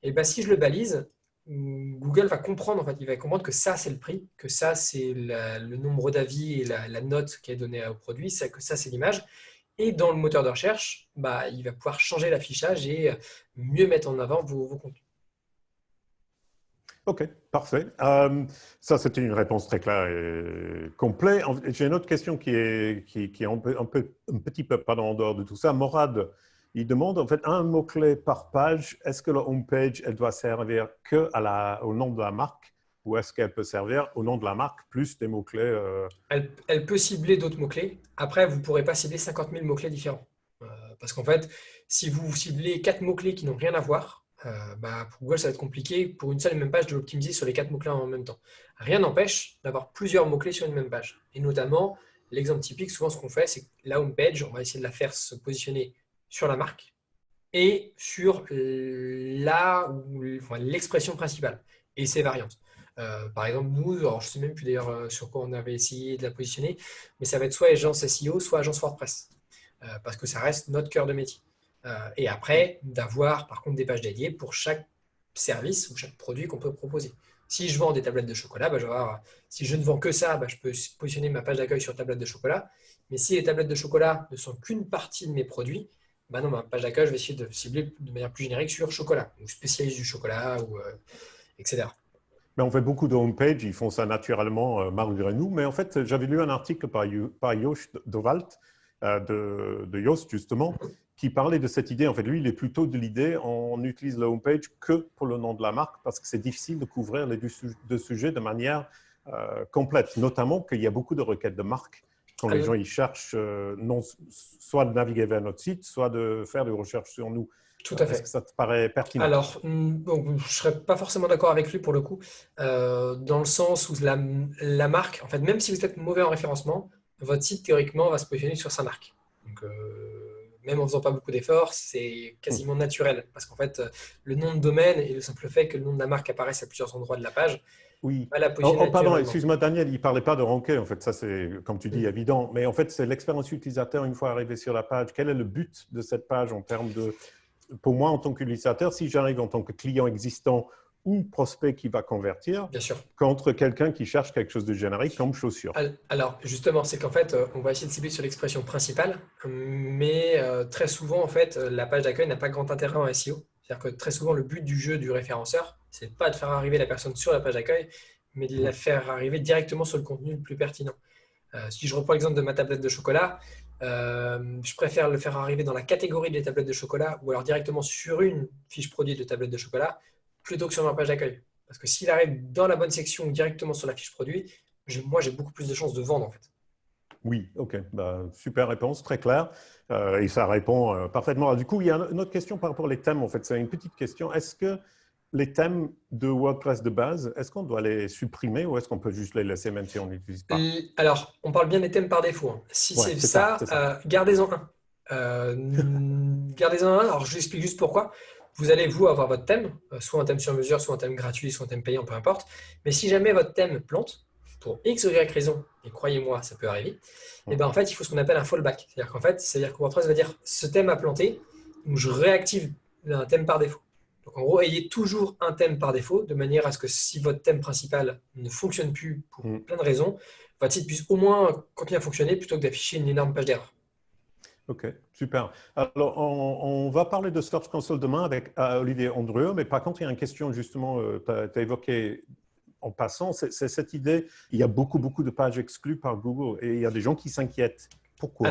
B: Et ben, si je le balise, Google va comprendre, en fait, il va comprendre que ça, c'est le prix, que ça, c'est le nombre d'avis et la note qui est donnée au produit, que ça, c'est l'image. Et dans le moteur de recherche, bah, il va pouvoir changer l'affichage et mieux mettre en avant vos contenus.
A: OK, parfait. Ça, c'était une réponse très claire et complète. J'ai une autre question qui est un petit peu pardon, en dehors de tout ça. Morad, il demande en fait un mot-clé par page. Est-ce que la homepage, elle doit servir que au nom de la marque ou est-ce qu'elle peut servir au nom de la marque plus des mots-clés
B: Elle peut cibler d'autres mots-clés. Après, vous ne pourrez pas cibler 50 000 mots-clés différents. Parce qu'en fait, si vous ciblez 4 mots-clés qui n'ont rien à voir, bah, pour Google, ça va être compliqué pour une seule et même page de l'optimiser sur les 4 mots-clés en même temps. Rien n'empêche d'avoir plusieurs mots-clés sur une même page. Et notamment, l'exemple typique, souvent ce qu'on fait, c'est que la home page, on va essayer de la faire se positionner sur la marque et sur l'expression principale et ses variantes. Par exemple, nous, alors je ne sais même plus d'ailleurs sur quoi on avait essayé de la positionner, mais ça va être soit agence SEO, soit agence WordPress, parce que ça reste notre cœur de métier. Et après, d'avoir par contre des pages dédiées pour chaque service ou chaque produit qu'on peut proposer. Si je vends des tablettes de chocolat, bah, si je ne vends que ça, bah, je peux positionner ma page d'accueil sur tablettes de chocolat. Mais si les tablettes de chocolat ne sont qu'une partie de mes produits, bah non, ma page d'accueil, je vais essayer de cibler de manière plus générique sur chocolat, ou spécialiste du chocolat, etc.
A: Mais on fait beaucoup de homepage, ils font ça naturellement malgré nous. Mais en fait, j'avais lu un article par Joost de Walt, de Yoast justement, qui parlait de cette idée. En fait, lui, il est plutôt de l'idée on utilise la homepage que pour le nom de la marque parce que c'est difficile de couvrir les deux sujets de manière complète. Notamment qu'il y a beaucoup de requêtes de marque quand les gens ils cherchent soit de naviguer vers notre site, soit de faire des recherches sur nous.
B: Tout à
A: Est-ce
B: fait.
A: que ça te paraît pertinent?
B: Alors, bon, je ne serais pas forcément d'accord avec lui pour le coup, dans le sens où la marque, en fait, même si vous êtes mauvais en référencement, votre site théoriquement va se positionner sur sa marque. Donc, même en faisant pas beaucoup d'efforts, c'est quasiment naturel. Parce qu'en fait, le nom de domaine et le simple fait que le nom de la marque apparaisse à plusieurs endroits de la page
A: Oui.
B: va la positionner
A: Pardon,
B: naturellement.
A: excuse-moi Daniel, il ne parlait pas de ranker, en fait, ça c'est, comme tu dis,
B: Mm.
A: évident, mais en fait c'est l'expérience utilisateur une fois arrivé sur la page. Quel est le but de cette page en termes de, pour moi en tant qu'utilisateur, si j'arrive en tant que client existant ou prospect qui va convertir,
B: Bien sûr.
A: contre quelqu'un qui cherche quelque chose de générique comme chaussure.
B: Alors, justement, c'est qu'en fait, on va essayer de cibler sur l'expression principale, mais très souvent, en fait, la page d'accueil n'a pas grand intérêt en SEO. C'est-à-dire que très souvent, le but du jeu du référenceur, c'est pas de faire arriver la personne sur la page d'accueil, mais de la faire arriver directement sur le contenu le plus pertinent. Si je reprends l'exemple de ma tablette de chocolat, je préfère le faire arriver dans la catégorie des tablettes de chocolat ou alors directement sur une fiche produit de tablette de chocolat plutôt que sur ma page d'accueil. Parce que s'il arrive dans la bonne section ou directement sur la fiche produit, moi, j'ai beaucoup plus de chances de vendre en fait.
A: Oui, ok, bah, super réponse, très claire, et ça répond parfaitement. Du coup, il y a une autre question par rapport aux thèmes, en fait, c'est une petite question. Est-ce que les thèmes de WordPress de base, est-ce qu'on doit les supprimer ou est-ce qu'on peut juste les laisser même si on n'utilise pas?
B: Alors, on parle bien des thèmes par défaut, hein. Si
A: Ouais,
B: c'est
A: c'est ça,
B: ça,
A: c'est ça.
B: gardez-en un. Gardez-en un. Alors, je vous explique juste pourquoi. Vous allez, vous, avoir votre thème, soit un thème sur mesure, soit un thème gratuit, soit un thème payant, peu importe. Mais si jamais votre thème plante, pour X ou Y raison, et croyez-moi, ça peut arriver, et ben en fait, il faut ce qu'on appelle un fallback. C'est-à-dire que WordPress va dire ce thème a planté, donc je réactive un thème par défaut. Donc en gros, ayez toujours un thème par défaut, de manière à ce que si votre thème principal ne fonctionne plus pour
A: Mm.
B: plein de raisons, votre site puisse au moins continuer à fonctionner plutôt que d'afficher une énorme page d'erreur.
A: Ok, super. Alors, on va parler de Search Console demain avec Olivier Andrieux, mais par contre, il y a une question justement, tu as évoqué en passant, c'est cette idée, il y a beaucoup, beaucoup de pages exclues par Google et il y a des gens qui s'inquiètent. Pourquoi?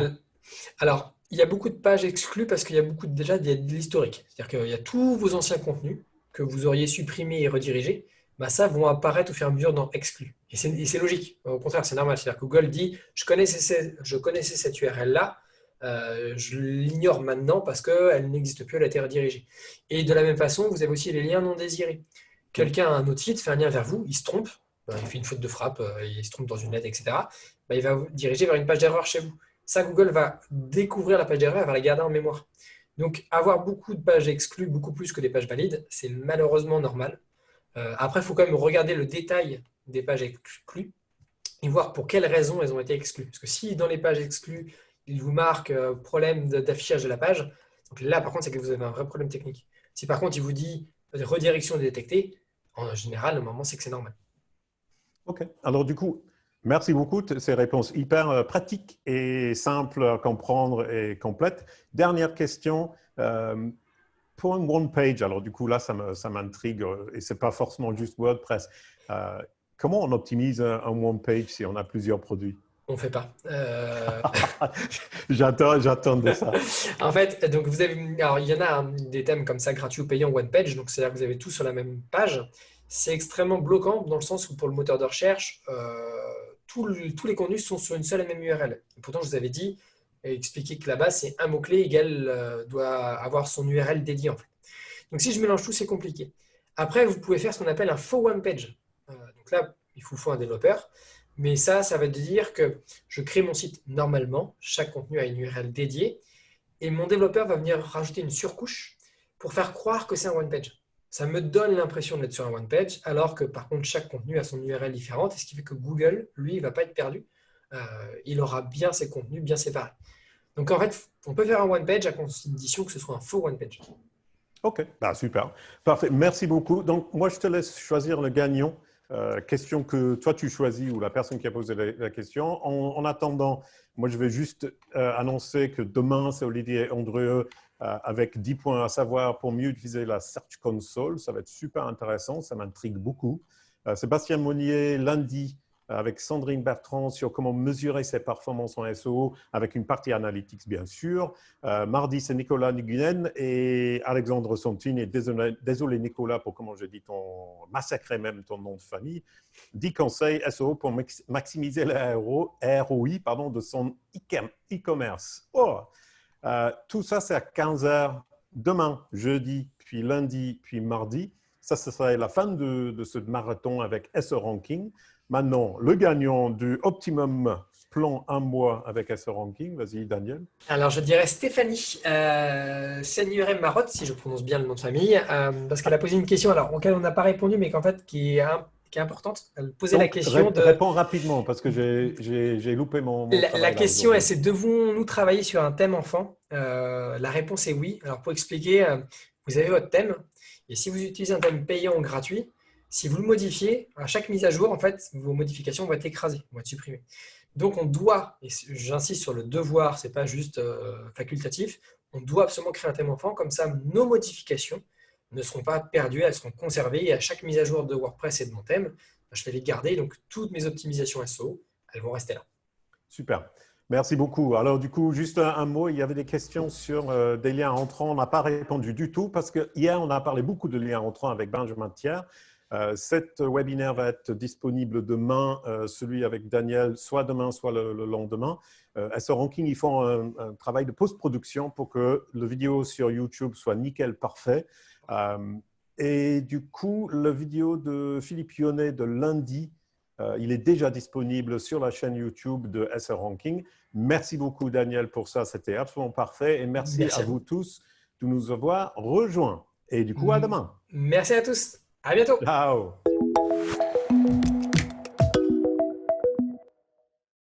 B: Alors, il y a beaucoup de pages exclues parce qu'il y a il y a de l'historique. C'est-à-dire qu'il y a tous vos anciens contenus que vous auriez supprimés et redirigés, bah ça vont apparaître au fur et à mesure dans exclus. Et c'est logique. Au contraire, c'est normal. C'est-à-dire que Google dit, je connaissais cette URL-là, je l'ignore maintenant parce qu'elle n'existe plus, elle a été redirigée. Et de la même façon, vous avez aussi les liens non désirés.
A: Mm.
B: Quelqu'un a un autre site, fait un lien vers vous, il se trompe, il fait une faute de frappe, il se trompe dans une lettre, etc. Bah, il va vous diriger vers une page d'erreur chez vous. Ça, Google va découvrir la page d'erreur et va la garder en mémoire. Donc, avoir beaucoup de pages exclues, beaucoup plus que des pages valides, c'est malheureusement normal. Après, il faut quand même regarder le détail des pages exclues et voir pour quelles raisons elles ont été exclues. Parce que si dans les pages exclues, il vous marque problème d'affichage de la page. Donc là, par contre, c'est que vous avez un vrai problème technique. Si par contre, il vous dit redirection détectée, en général, normalement, c'est que c'est normal.
A: OK. Alors, du coup, merci beaucoup de ces réponses hyper pratiques et simples à comprendre et complètes. Dernière question. Pour une one page, alors du coup, là, ça m'intrigue et ce n'est pas forcément juste WordPress. Comment on optimise un one page si on a plusieurs produits?
B: On ne fait pas.
A: J'attendais ça.
B: En fait, donc vous avez, alors il y en a des thèmes comme ça, gratuits ou payants, one page, donc c'est-à-dire que vous avez tout sur la même page. C'est extrêmement bloquant dans le sens où pour le moteur de recherche, tous les contenus sont sur une seule et même URL. Et pourtant, je vous avais dit, et expliqué que là-bas, c'est un mot-clé égal doit avoir son URL dédié en fait. Donc si je mélange tout, c'est compliqué. Après, vous pouvez faire ce qu'on appelle un faux one page. Donc là, il faut un développeur. Mais ça veut dire que je crée mon site normalement, chaque contenu a une URL dédiée, et mon développeur va venir rajouter une surcouche pour faire croire que c'est un one page. Ça me donne l'impression d'être sur un one page, alors que par contre, chaque contenu a son URL différente, et ce qui fait que Google, lui, ne va pas être perdu. Il aura bien ses contenus bien séparés. Donc en fait, on peut faire un one page à condition que ce soit un faux one page.
A: OK, bah, super. Parfait. Merci beaucoup. Donc, moi, je te laisse choisir le gagnant. Question que toi, tu choisis ou la personne qui a posé la question. En attendant, moi, je vais juste annoncer que demain, c'est Olivier Andrieux avec 10 points à savoir pour mieux utiliser la Search Console. Ça va être super intéressant. Ça m'intrigue beaucoup. Sébastien Monnier, lundi, avec Sandrine Bertrand sur comment mesurer ses performances en SEO avec une partie analytics, bien sûr. Mardi, c'est Nicolas Nguyen et Alexandre Santine. Et désolé, Nicolas, pour comment j'ai dit massacré même ton nom de famille. 10 conseils SEO pour maximiser le ROI de son e-commerce. Tout ça, c'est à 15h demain, jeudi, puis lundi, puis mardi. Ça, ce serait la fin de ce marathon avec SEO Ranking. Maintenant, le gagnant du Optimum Plan 1 mois avec SEO Ranking, vas-y Daniel.
B: Alors je dirais Stéphanie Senurem Marotte, si je prononce bien le nom de famille, parce qu'elle a posé une question auquel on n'a pas répondu, mais qu'en fait qui est importante. Elle posait la question de…
A: Réponds rapidement, parce que j'ai loupé mon travail.
B: La question, c'est devons-nous travailler sur un thème enfant? La réponse est oui. Alors pour expliquer, vous avez votre thème, et si vous utilisez un thème payant ou gratuit, si vous le modifiez, à chaque mise à jour, en fait, vos modifications vont être écrasées, vont être supprimées. Donc on doit, et j'insiste sur le devoir, ce n'est pas juste facultatif, on doit absolument créer un thème enfant, comme ça nos modifications ne seront pas perdues, elles seront conservées, et à chaque mise à jour de WordPress et de mon thème, je vais les garder, donc toutes mes optimisations SEO, elles vont rester là.
A: Super. Merci beaucoup. Alors, du coup, juste un mot, il y avait des questions sur des liens entrants. On n'a pas répondu du tout parce que hier, on a parlé beaucoup de liens entrants avec Benjamin Thiers. Cet webinaire va être disponible demain, celui avec Daniel, soit demain, soit le lendemain. SEO Ranking, ils font un travail de post-production pour que le vidéo sur YouTube soit nickel, parfait. Et du coup, le vidéo de Philippe Yonnet de lundi, il est déjà disponible sur la chaîne YouTube de SEO Ranking. Merci beaucoup, Daniel, pour ça. C'était absolument parfait. Et merci à vous tous de nous avoir rejoints. Et du coup, à demain.
B: Merci à tous. À bientôt.
A: Ciao.